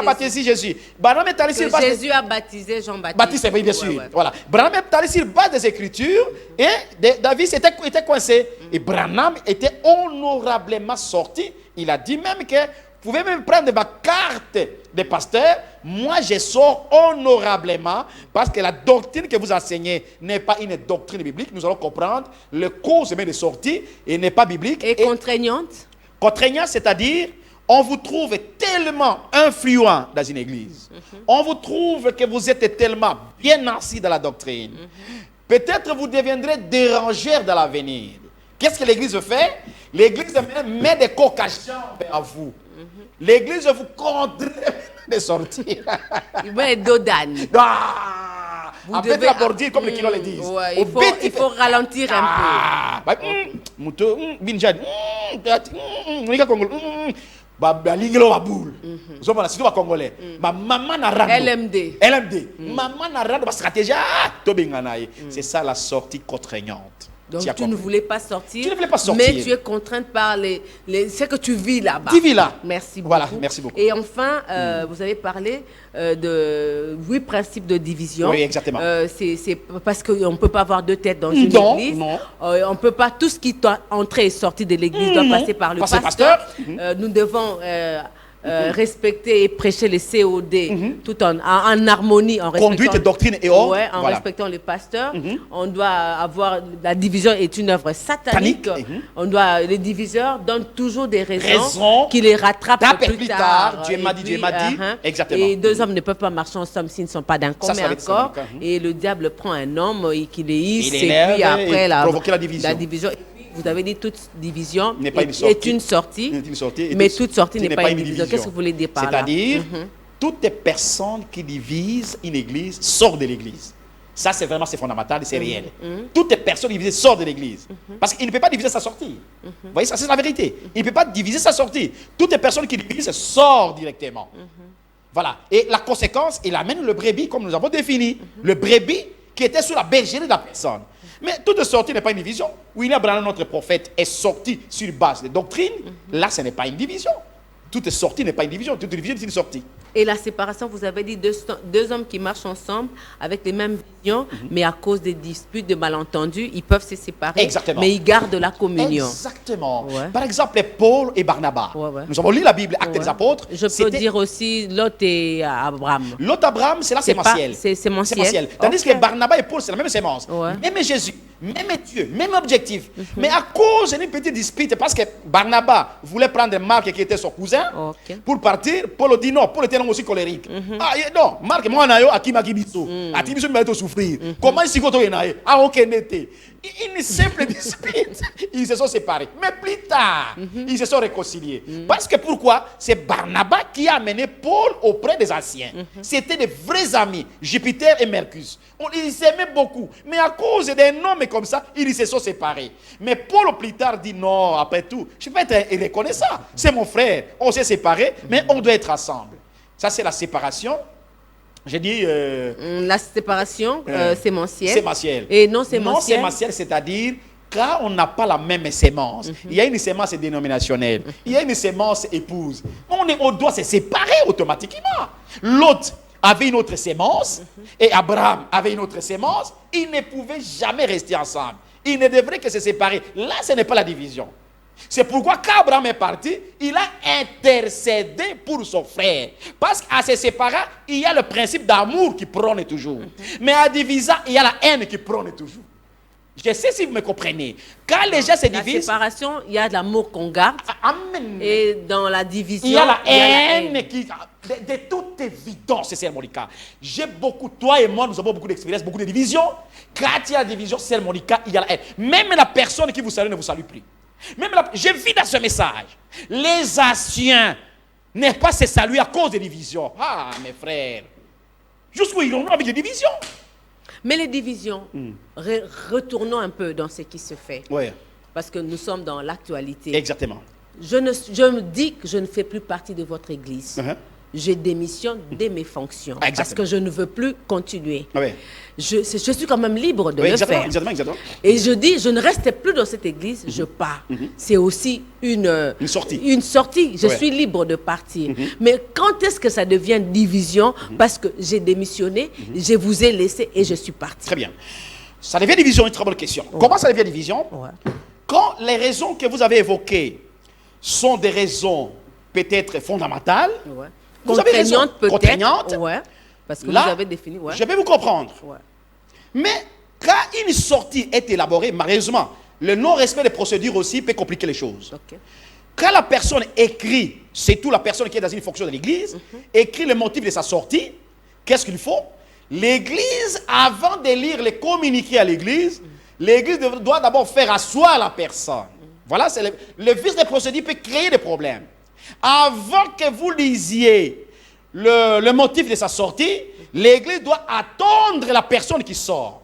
baptisé Jésus. Branham est allé sur base Jésus a baptisé Jean-Baptiste. Baptiste, oui, bien sûr. Voilà. Branham est allé sur base des Écritures et Davis était coincé. Et Branham était honorablement sorti. Il a dit même que vous pouvez même prendre ma carte de pasteur. Moi, je sors honorablement parce que la doctrine que vous enseignez n'est pas une doctrine biblique. Nous allons comprendre le cause même de sortie et n'est pas biblique. Et contraignante? Contraignante, c'est-à-dire, on vous trouve tellement influent dans une église. On vous trouve que vous êtes tellement bien assis dans la doctrine. Peut-être vous deviendrez dérangeur dans l'avenir. Qu'est-ce que l'église fait? L'église met des cocations à vous. L'église vous contraint de sortir. Il met d'odane. Vous devez aborder comme les Kinois le disent. Il faut ralentir un peu. LMD. Maman n'a pas de stratégie. C'est ça la sortie contraignante. Donc tu ne voulais pas sortir. Tu ne voulais pas sortir. Mais tu es contrainte par ce que tu vis là-bas. Tu vis là. Merci beaucoup. Voilà, merci beaucoup. Et enfin, vous avez parlé de 8 principes de division. Oui, exactement. C'est parce qu'on ne peut pas avoir deux têtes dans une église. Non. On ne peut pas, tout ce qui doit entrer et sortir de l'église doit passer par le pasteur. Nous devons respecter et prêcher les COD tout en harmonie, en conduite, doctrine et ordre. Ouais, en respectant les pasteurs. On doit avoir... La division est une œuvre satanique. On doit... Les diviseurs donnent toujours des raisons qui les rattrapent plus tard. Dieu m'a dit. Exactement. Et deux hommes ne peuvent pas marcher ensemble s'ils ne sont pas d'un commun accord. Et le diable prend un homme qui les hisse. Et puis après, provoquer la division. Vous avez dit toute division est une sortie, mais toute sortie n'est pas une division. Qu'est-ce que vous voulez dire par là? C'est-à-dire, toutes les personnes qui divisent une église sortent de l'église. Ça, c'est fondamental et c'est réel. Toutes les personnes divisées sortent de l'église. Parce qu'il ne peut pas diviser sa sortie. Vous voyez, ça, c'est la vérité. Il ne peut pas diviser sa sortie. Toutes les personnes qui divisent sortent directement. Voilà. Et la conséquence, il amène le brebis, comme nous avons défini. Le brebis qui était sous la bergerie de la personne. Mais toute sortie n'est pas une division. William Branham, notre prophète, est sorti sur base de doctrine. Là, ce n'est pas une division. Toute sortie n'est pas une division. Toute division, c'est une sortie. Et la séparation, vous avez dit deux hommes qui marchent ensemble avec les mêmes visions, mais à cause des disputes, de malentendus, ils peuvent se séparer. Exactement. Mais ils gardent la communion. Exactement. Ouais. Par exemple, Paul et Barnabas. Nous avons lu la Bible, Actes des Apôtres. Je peux dire aussi Lot et Abraham. Lot et Abraham, c'est la sémentielle. C'est sémentiel. Tandis que Barnabas et Paul, c'est la même sémence. Même Jésus, même Dieu, même objectif. Mais à cause d'une petite dispute, parce que Barnabas voulait prendre Marc qui était son cousin pour partir, Paul dit non. Paul était aussi colérique. Ah non, Marc, moi, je suis Akimakibiso. Akibiso m'a souffrir. Comment est-ce que tu es? Ah, ok, n'était. Une simple dispute, ils se sont séparés. Mais plus tard, ils se sont réconciliés. Parce que pourquoi? C'est Barnabas qui a amené Paul auprès des anciens. C'était des vrais amis, Jupiter et Mercure. Ils s'aimaient beaucoup. Mais à cause d'un homme comme ça, ils se sont séparés. Mais Paul plus tard dit non, après tout, je peux être reconnaissant. C'est mon frère. On s'est séparés, mais on doit être ensemble. Ça, c'est la séparation. J'ai dit... la séparation sémentielle. Sémentielle. Et non sémentielle. Non sémentielle, c'est-à-dire quand on n'a pas la même sémence. Il y a une sémence dénominationnelle. Il y a une sémence épouse. On doit se séparer automatiquement. L'autre avait une autre sémence et Abraham avait une autre sémence. Ils ne pouvaient jamais rester ensemble. Ils ne devraient que se séparer. Là, ce n'est pas la division. C'est pourquoi quand Abraham est parti, il a intercédé pour son frère. Parce qu'à se séparer, il y a le principe d'amour qui prône toujours. Mais à diviser, il y a la haine qui prône toujours. Je sais si vous me comprenez. Quand les gens se divisent... La séparation, il y a de l'amour qu'on garde. Amen. Et dans la division, il y a la haine qui... De toute évidence, c'est Monica. J'ai beaucoup, toi et moi, nous avons beaucoup d'expérience, beaucoup de divisions. Quand il y a la division, c'est Monica, il y a la haine. Même la personne qui vous salue ne vous salue plus. Je vis dans ce message. Les anciens n'est pas se saluer à cause des divisions. Ah, mes frères. Jusqu'où ils ont avec des divisions. Mais les divisions, retournons un peu dans ce qui se fait. Oui. Parce que nous sommes dans l'actualité. Exactement. Je me dis que je ne fais plus partie de votre église. Je démissionne de mes fonctions. Parce que je ne veux plus continuer. Je suis quand même libre de le faire. Exactement. Et je dis, je ne reste plus dans cette église, je pars. C'est aussi une sortie. Je suis libre de partir. Mais quand est-ce que ça devient division? Parce que j'ai démissionné, je vous ai laissé et je suis parti. Très bien. Ça devient division, une très bonne question. Comment ça devient division? Quand les raisons que vous avez évoquées sont des raisons peut-être fondamentales, contraignantes peut-être. Contraignantes. Parce que là, vous avez défini. Je vais vous comprendre. Mais quand une sortie est élaborée, malheureusement, le non-respect des procédures aussi peut compliquer les choses. Quand la personne écrit, c'est tout la personne qui est dans une fonction de l'église, écrit le motif de sa sortie, qu'est-ce qu'il faut? L'église, avant de lire les communiqués à l'église, l'église doit d'abord faire asseoir la personne. Voilà, c'est le vice des procédures peut créer des problèmes. Avant que vous lisiez le motif de sa sortie, l'église doit attendre la personne qui sort.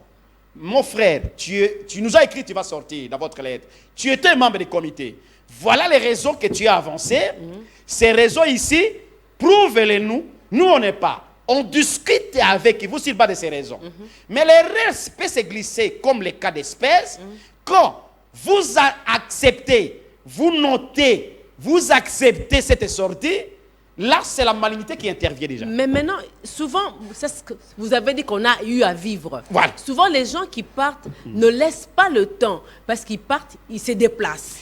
Mon frère, tu nous as écrit, tu vas sortir dans votre lettre. Tu étais membre du comité. Voilà les raisons que tu as avancées. Ces raisons ici, prouvez-les-nous. Nous, on n'est pas. On discute avec vous s'il va de ces raisons. Mais les restes peuvent se glisser comme les cas d'espèce. Quand vous acceptez, vous notez, vous acceptez cette sortie, là, c'est la malignité qui intervient déjà. Mais maintenant, souvent, vous avez dit qu'on a eu à vivre. Voilà. Souvent, les gens qui partent ne laissent pas le temps. Parce qu'ils partent, ils se déplacent.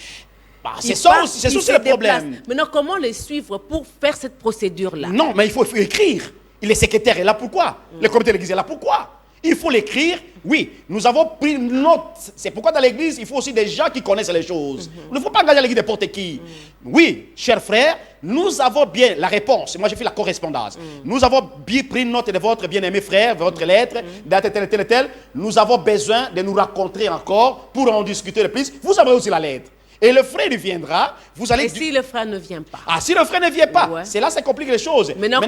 C'est ça aussi, c'est le problème. Maintenant, comment les suivre pour faire cette procédure-là? Non, mais il faut écrire. Le secrétaire est là pourquoi? Le comité de l'église est là pourquoi? Il faut l'écrire. Oui, nous avons pris note. C'est pourquoi dans l'église, il faut aussi des gens qui connaissent les choses. Il ne faut pas engager l'église n'importe qui. Oui, chers frères, nous avons bien la réponse. Moi, j'ai fait la correspondance. Nous avons bien pris note de votre bien-aimé frère, votre lettre, date telle et telle et telle. Nous avons besoin de nous rencontrer encore pour en discuter le plus. Vous avez aussi la lettre. Et le frère il viendra, vous allez... Et si le frère ne vient pas? Ah, si le frère ne vient pas, c'est là ça complique les choses. Maintenant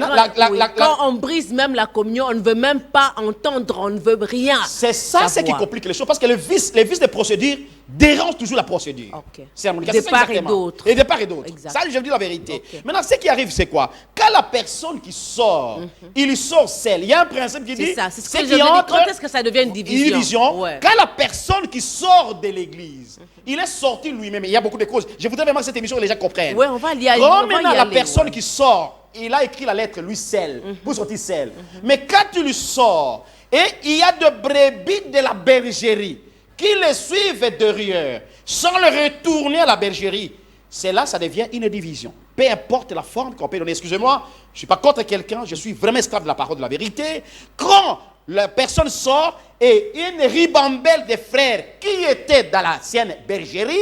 quand on brise même la communion, on ne veut même pas entendre, on ne veut rien. C'est ça ce qui complique les choses, parce que les vices de procédure dérangent toujours la procédure. C'est de part et d'autre. Et de part et d'autre. Ça, je dis la vérité. Maintenant, ce qui arrive, c'est quoi? Quand la personne qui sort, il sort seul. Il y a un principe qui dit... C'est ça, c'est ce que je veux dire. Quand est-ce que ça devient une division? Quand la personne qui sort de l'église, il est sorti lui-même. Il y a beaucoup de causes. Je voudrais vraiment que cette émission, les gens comprennent. Oui, on va y aller. Quand maintenant la personne qui sort, il a écrit la lettre lui seul, pour sortir seul. Mais quand tu lui sors, et il y a de brebis de la bergerie qui le suivent derrière, sans le retourner à la bergerie, c'est là ça devient une division. Peu importe la forme qu'on peut donner. Excusez-moi, je ne suis pas contre quelqu'un, je suis vraiment esclave de la parole de la vérité. Quand la personne sort et une ribambelle de frères qui étaient dans l'ancienne bergerie,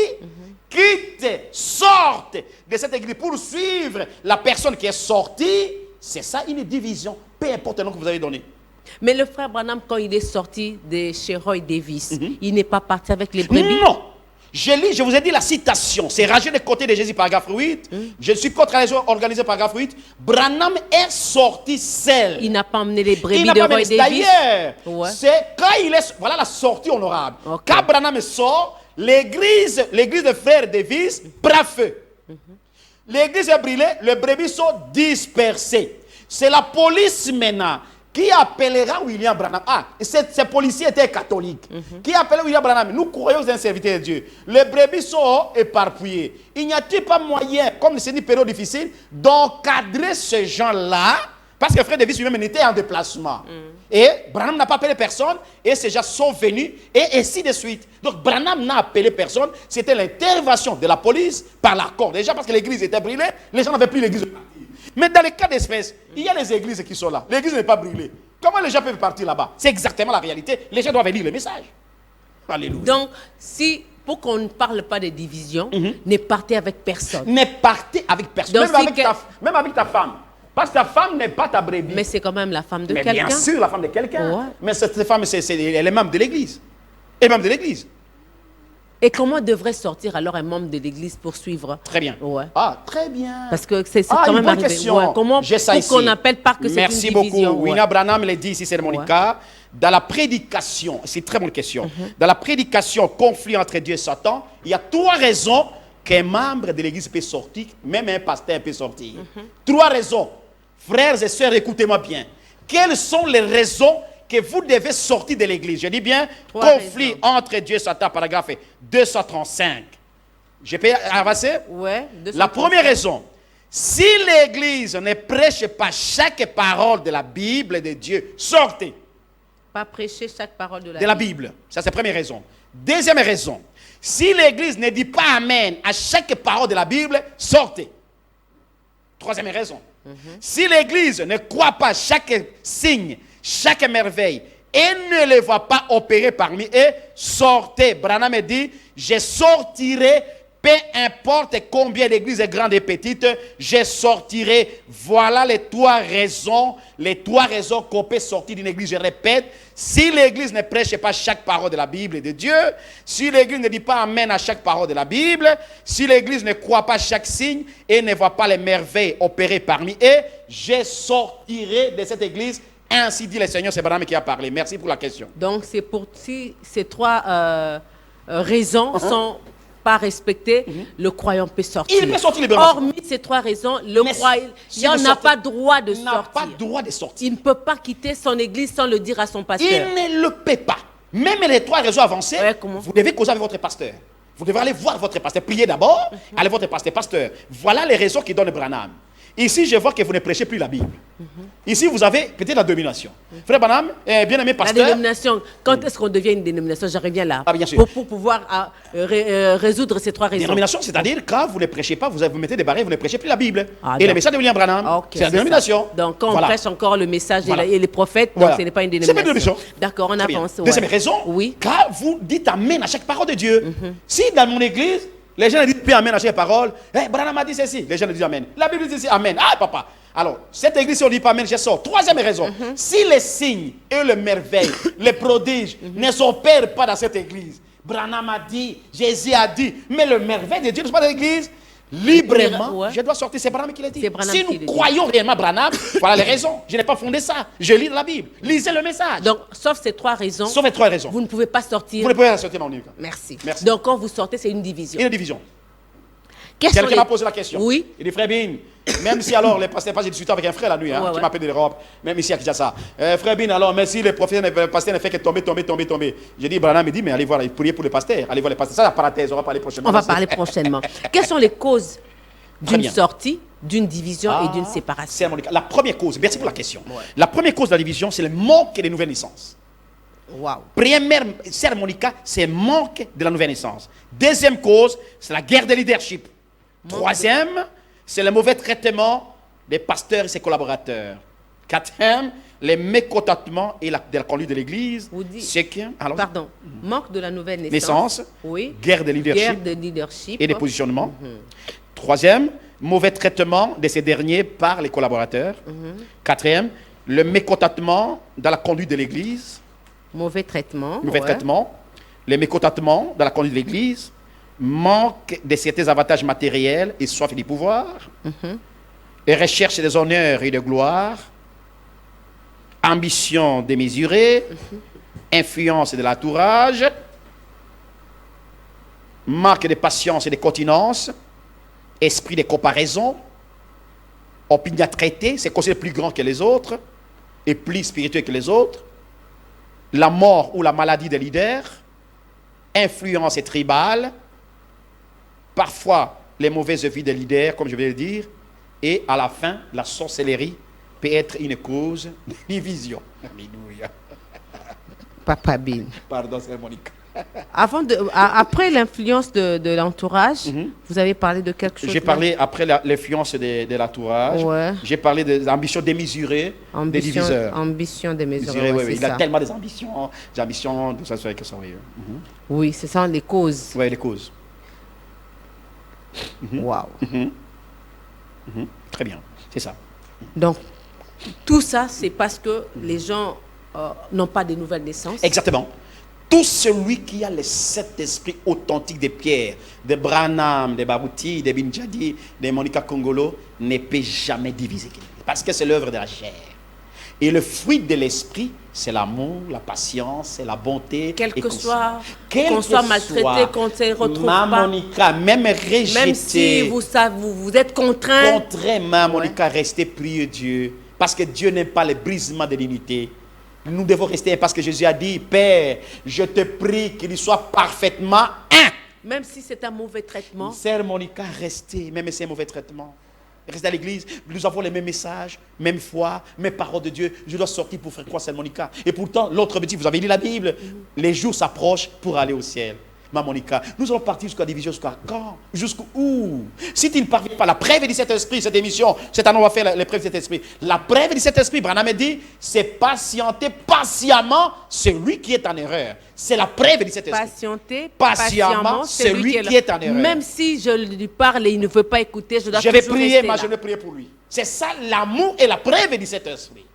quittent, sortent de cette église pour suivre la personne qui est sortie, c'est ça une division, peu importe le nom que vous avez donné. Mais le frère Branham, quand il est sorti de chez Roy Davis, il n'est pas parti avec les brebis? Non. Je vous ai dit la citation, c'est rangé de côté de Jésus, paragraphe 8. Je suis contre la religion organisée, paragraphe 8. Branham est sorti seul. Il n'a pas emmené les brebis de Roy Davis. D'ailleurs, c'est quand il est... Voilà la sortie honorable. Quand Branham sort, l'église de frères Davis prend feu. L'église est brûlée, les brebis sont dispersés. C'est la police maintenant qui appellera William Branham. Ah, ces policiers étaient catholiques. Qui appellera William Branham? Nous croyons aux serviteurs de Dieu. Les brebis sont éparpillés. Il n'y a-t-il pas moyen, comme c'est une période difficile, d'encadrer ces gens-là? Parce que frère Davis lui-même était en déplacement. Et Branham n'a pas appelé personne. Et ces gens sont venus. Et ainsi de suite. Donc Branham n'a appelé personne. C'était l'intervention de la police par l'accord. Déjà parce que l'église était brûlée, les gens n'avaient plus l'église. Mais dans les cas d'espèce, il y a les églises qui sont là. L'église n'est pas brûlée. Comment les gens peuvent partir là-bas? C'est exactement la réalité. Les gens doivent lire le message. Alléluia. Donc, pour qu'on ne parle pas de division, ne partez avec personne. Ne partez avec personne. Même avec ta femme. Parce que ta femme n'est pas ta brebis. Mais c'est quand même la femme de quelqu'un. Bien sûr, la femme de quelqu'un. Mais cette femme, elle est membre de l'église. Elle est membre de l'église. Et comment devrait sortir alors un membre de l'église pour suivre? Très bien. Ah, très bien. Parce que c'est quand même arrivé. Comment qu'on n'appelle pas que c'est une division? Merci beaucoup. William Branham l'a dit ici, c'est Monica. Dans la prédication, c'est une très bonne question. Dans la prédication, conflit entre Dieu et Satan, il y a 3 raisons qu'un membre de l'église peut sortir, même un pasteur peut sortir. 3 raisons. Frères et sœurs, écoutez-moi bien. Quelles sont les raisons que vous devez sortir de l'église? Je dis bien, conflit entre Dieu et Satan, paragraphe 235. Je peux avancer? Oui. La première raison, si l'église ne prêche pas chaque parole de la Bible de Dieu, sortez. Pas prêcher chaque parole de la Bible. Ça, c'est la première raison. Deuxième raison, si l'église ne dit pas Amen à chaque parole de la Bible, sortez. Troisième raison, si l'église ne croit pas chaque signe, chaque merveille, et ne les voit pas opérer parmi eux, sortez. Branham dit, je sortirai, peu importe combien l'église est grande et petite, je sortirai. Voilà les 3 raisons qu'on peut sortir d'une église. Je répète, si l'église ne prêche pas chaque parole de la Bible et de Dieu, si l'église ne dit pas Amen à chaque parole de la Bible, si l'église ne croit pas chaque signe et ne voit pas les merveilles opérées parmi eux, je sortirai de cette église. Ainsi dit le Seigneur, c'est Branham qui a parlé. Merci pour la question. Donc, si ces 3 raisons sont pas respectées, le croyant peut sortir. Il peut sortir librement. Hormis ces 3 raisons, le croyant n'a pas droit de sortir. Il n'a pas droit de sortir. Il ne peut pas quitter son église sans le dire à son pasteur. Il ne le peut pas. Même les 3 raisons avancées, vous devez causer avec votre pasteur. Vous devez aller voir votre pasteur. Priez d'abord, allez voir votre pasteur. Voilà les raisons qui donnent Branham. Ici, je vois que vous ne prêchez plus la Bible. Ici, vous avez peut-être la domination. Frère Branham, bien-aimé pasteur. La dénomination, quand est-ce qu'on devient une dénomination? Je reviens là. Ah, bien sûr. Pour pouvoir résoudre ces trois raisons. Dénomination, c'est-à-dire quand vous ne prêchez pas, vous mettez des barrières, vous ne prêchez plus la Bible. Ah, et le message de William Branham, c'est la dénomination. Donc quand on prêche encore le message Voilà. et les prophètes, donc Voilà. ce n'est pas une C'est pas une dénomination. dénomination. D'accord, on avance. Deuxième raison, Oui. car vous dites amen à chaque parole de Dieu. Si dans mon église, les gens disent plus amen à chaque parole, Branham a dit ceci, les gens disent amen. La Bible dit ceci, amen. Ah, papa. Alors, cette église, si on ne dit pas amen, je sors. Troisième raison, si les signes et les merveilles, les prodiges ne s'opèrent pas dans cette église, Branham a dit, Jésus a dit, mais le merveille de Dieu ne sont pas dans l'église, librement, je dois sortir. C'est Branham qui l'a dit. Si nous croyons réellement Branham, voilà les raisons. Je n'ai pas fondé ça. Je lis dans la Bible. Lisez le message. Donc, sauf ces trois raisons, Sauf les trois raisons. vous ne pouvez pas sortir. Vous ne pouvez pas sortir mon livre. Merci. Merci. Donc, quand vous sortez, c'est une division. Une division. Quels sont Quelqu'un m'a posé la question. Oui. Il dit, frère Bin, même si alors, les pasteurs, j'ai discuté avec un frère la nuit, Ouais, qui ouais. m'appelle de l'Europe, même ici à Kinshasa. Frère Bin, alors, mais si le pasteur ne fait que tomber. J'ai dit, Branham me dit, mais allez voir, priez pour les pasteurs. Allez voir les pasteurs. Ça, la parenthèse, on va parler prochainement. On va parler prochainement. Quelles sont les causes Très d'une bien. sortie, d'une division et d'une séparation? C'est Monica. La première cause, merci pour la question. La première cause de la division, c'est le manque des nouvelles naissances. Waouh. Première, sœur Monica, c'est le manque de la nouvelle naissance. Deuxième cause, c'est la guerre de leadership. Troisième, c'est le mauvais traitement des pasteurs et ses collaborateurs. Quatrième, les mécontentements et de la conduite de l'Église. Vous dites- Cinquième, alors, Pardon. Manque de la nouvelle naissance, Oui. guerre de leadership Guerre de leadership. et des positionnements. Troisième, mauvais traitement de ces derniers par les collaborateurs. Quatrième, le mécontentement dans la conduite de l'Église. Mauvais traitement. Mauvais ouais. traitement, les mécontentements dans la conduite de l'Église, manque de certains avantages matériels et soif du pouvoir, et recherche des honneurs et de gloire, ambition démesurée, influence de l'entourage, manque de patience et de continence, esprit de comparaison, opiniâtreté, c'est considéré plus grand que les autres et plus spirituel que les autres, la mort ou la maladie des leaders, influence et tribale, parfois les mauvaises vies des leaders, comme je vais le dire, et à la fin, la sorcellerie peut être une cause de division. Alléluia. Papa Bin. Pardon, c'est Monica. Après l'influence de l'entourage, vous avez parlé de quelque chose. J'ai parlé après l'influence de l'entourage. Ouais. J'ai parlé des ambitions démesurées des diviseurs. Ambition démesurée. Démesurées, Ouais, oui, c'est il a ça. tellement des ambitions, tout ça, c'est que ça, oui. Oui, ce sont les causes. Oui, les causes. Waouh. Très bien, c'est ça. Donc, tout ça, c'est parce que les gens n'ont pas de nouvelles naissances. Exactement. Tout celui qui a les sept esprits authentiques de Pierre, de Branham, de Babouti, de Binjadi, de Monica Congolo, ne peut jamais diviser. Parce que c'est l'œuvre de la chair. Et le fruit de l'esprit, c'est l'amour, la patience, la bonté. Quel et que soit, Quel qu'on que soit maltraité, soit, qu'on ne se retrouve ma pas. Monica, même rejeté. Même si vous êtes contraint. Contrairement, Monica, restez priez Dieu. Parce que Dieu n'aime pas le brisement de l'unité. Nous devons rester parce que Jésus a dit, Père, je te prie qu'il soit parfaitement un. Même si c'est un mauvais traitement. Sœur Monica, restez, même si c'est un mauvais traitement. Restez à l'église, nous avons les mêmes messages, même foi, même paroles de Dieu. Je dois sortir pour faire quoi, Sœur Monica? Et pourtant, l'autre me dit, vous avez lu la Bible, les jours s'approchent pour aller au ciel. Ma Monica, nous allons partir jusqu'à la division, jusqu'à quand? Jusqu'où? Si tu ne parviens pas, la preuve du Saint-Esprit, cette émission, cette année on va faire les preuves du Saint-Esprit. La preuve du Saint-Esprit, Branham dit, c'est patienter patiemment celui qui est en erreur. C'est la preuve du Saint-Esprit. Patienter Patiemment celui qui est en erreur. Même si je lui parle et il ne veut pas écouter, je dois Je vais toujours prier, rester mais là. je vais prier pour lui. C'est ça l'amour et la preuve du Saint-Esprit.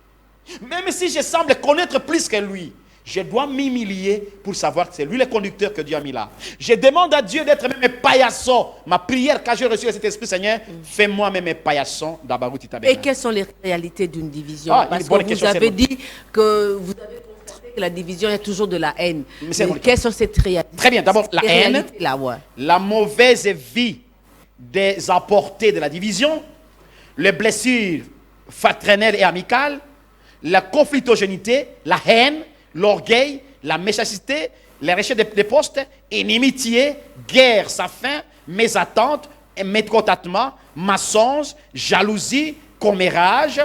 Même si je semble connaître plus que lui, je dois m'humilier pour savoir que c'est lui le conducteur que Dieu a mis là. Je demande à Dieu d'être même un paillasson. Ma prière, quand j'ai reçu cet esprit, Seigneur, fais-moi même un paillasson d'Abarou Titabe. Et quelles sont les réalités d'une division? Ah, Parce une bonne que question, vous avez c'est bon. dit que vous avez constaté que la division, il y a toujours de la haine. Mais c'est bon. Quelles sont ces réalités? Très bien, d'abord, la Ces haine. réalités-là, ouais. La mauvaise vie des apportés de la division, les blessures fraternelles et amicales, la conflictogénité, la haine, l'orgueil, la méchanceté, les recherches des postes, inimitié, guerre sans fin, mésattente, mécontentement, mensonge, jalousie, commérage,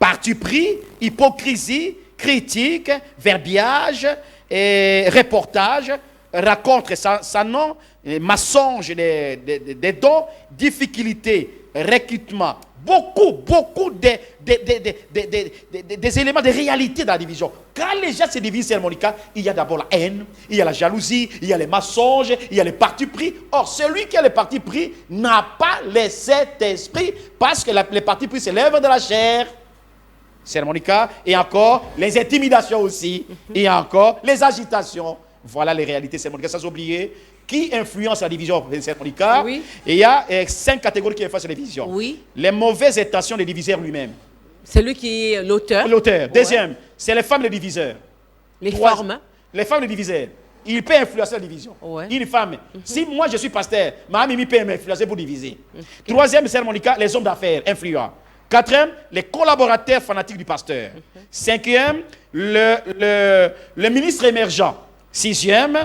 parti pris, hypocrisie, critique, verbiage, reportage, raconte sans nom, mensonge des dons, difficultés, recrutement. Beaucoup des éléments de réalité dans la division. Quand les gens se divisent, c'est Monica, il y a d'abord la haine, il y a la jalousie, il y a les mensonges, il y a les partis pris. Or, celui qui a les partis pris n'a pas le Saint-Esprit parce que les partis pris, c'est l'œuvre de la chair. C'est Monica. Et encore, les intimidations aussi. Et encore, les agitations. Voilà les réalités, c'est Monica, sans oublier. Qui influence la division, c'est Monica. Oui. Et il y a 5 catégories qui influencent la division. Oui. Les mauvaises intentions des diviseurs lui-même. C'est lui qui est l'auteur. L'auteur. Deuxième, c'est les femmes les diviseurs. Les formes. Les femmes les diviseurs. Il peut influencer la division. Ouais. Une femme. Si moi je suis pasteur, ma mimi peut m'influencer pour diviser. Troisième, c'est Monica, les hommes d'affaires influents. Quatrième, les collaborateurs fanatiques du pasteur. Cinquième, le ministre émergent. Sixième,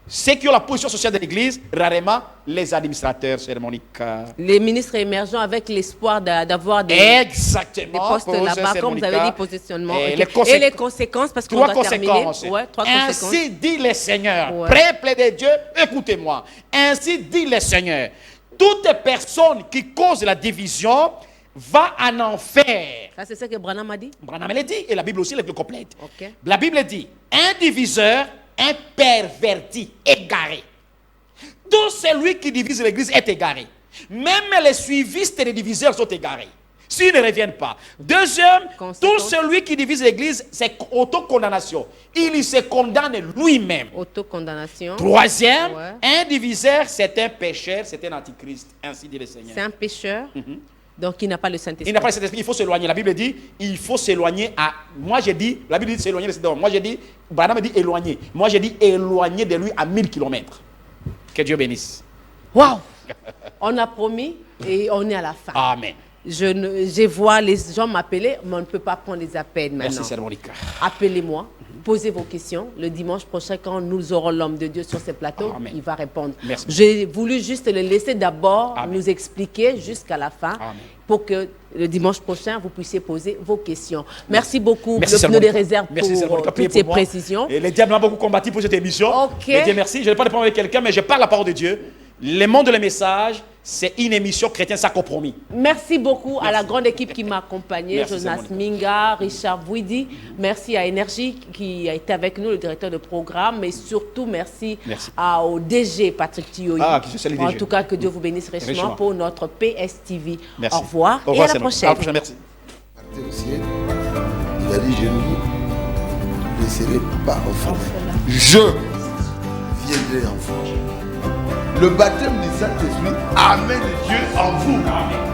ceux qui ont la position sociale de l'Église, rarement les administrateurs, c'est Monica. Les ministres émergents avec l'espoir d'avoir des postes là-bas, comme vous avez dit, positionnement. Et les conséquences, parce qu'on doit terminer. Ouais, 3 conséquences. Ainsi dit le Seigneur. Peuple de Dieu, écoutez-moi. Ainsi dit le Seigneur. Toute personne qui cause la division va en enfer. Ça, c'est ce que Branham a dit. Branham l'a dit, et la Bible aussi le complète. Okay. La Bible dit, un diviseur, un perverti, égaré. Tout celui qui divise l'Église est égaré. Même les suivistes et les diviseurs sont égarés. S'ils ne reviennent pas. Deuxième, tout celui qui divise l'Église, c'est autocondamnation. Il se condamne lui-même. Autocondamnation. Troisième, un diviseur, c'est un pécheur, c'est un antichrist. Ainsi dit le Seigneur. C'est un pécheur. Donc, il n'a pas le Saint-Esprit. Il n'a pas le Saint-Esprit, il faut s'éloigner. La Bible dit, il faut s'éloigner à... Moi, j'ai dit, la Bible dit s'éloigner de cet homme. Moi, j'ai dit, Branham dit éloigner. Moi, j'ai dit éloigner de lui à 1000 km. Que Dieu bénisse. Waouh! On a promis et on est à la fin. Amen. Je vois les gens m'appeler, mais on ne peut pas prendre les appels maintenant. Merci, Sœur Monica. Appelez-moi, posez vos questions. Le dimanche prochain, quand nous aurons l'homme de Dieu sur ce plateau, il va répondre. J'ai voulu juste le laisser d'abord nous expliquer jusqu'à la fin pour que le dimanche prochain, vous puissiez poser vos questions. Merci beaucoup. Merci, le pneu des réserves pour toutes ces précisions. Et les diables ont beaucoup combattu pour cette émission. Okay. Dieu merci. Je ne vais pas répondre avec quelqu'un, mais je parle la parole de Dieu. Le monde, le message, c'est une émission chrétienne sans compromis. Merci beaucoup à la grande équipe qui m'a accompagné, Jonas Minga, Richard Bouidi. Merci à Énergie qui a été avec nous, le directeur de programme. Mais surtout, merci. Au DG Patrick Thioyi. En tout cas, que Dieu vous bénisse richement pour notre PSTV. Au revoir et à la prochaine. À la prochaine, merci. Il a dit, je ne laisserai pas orphelin. Je viendrai en vous. Le baptême du Saint-Esprit amène Dieu en vous. Amen.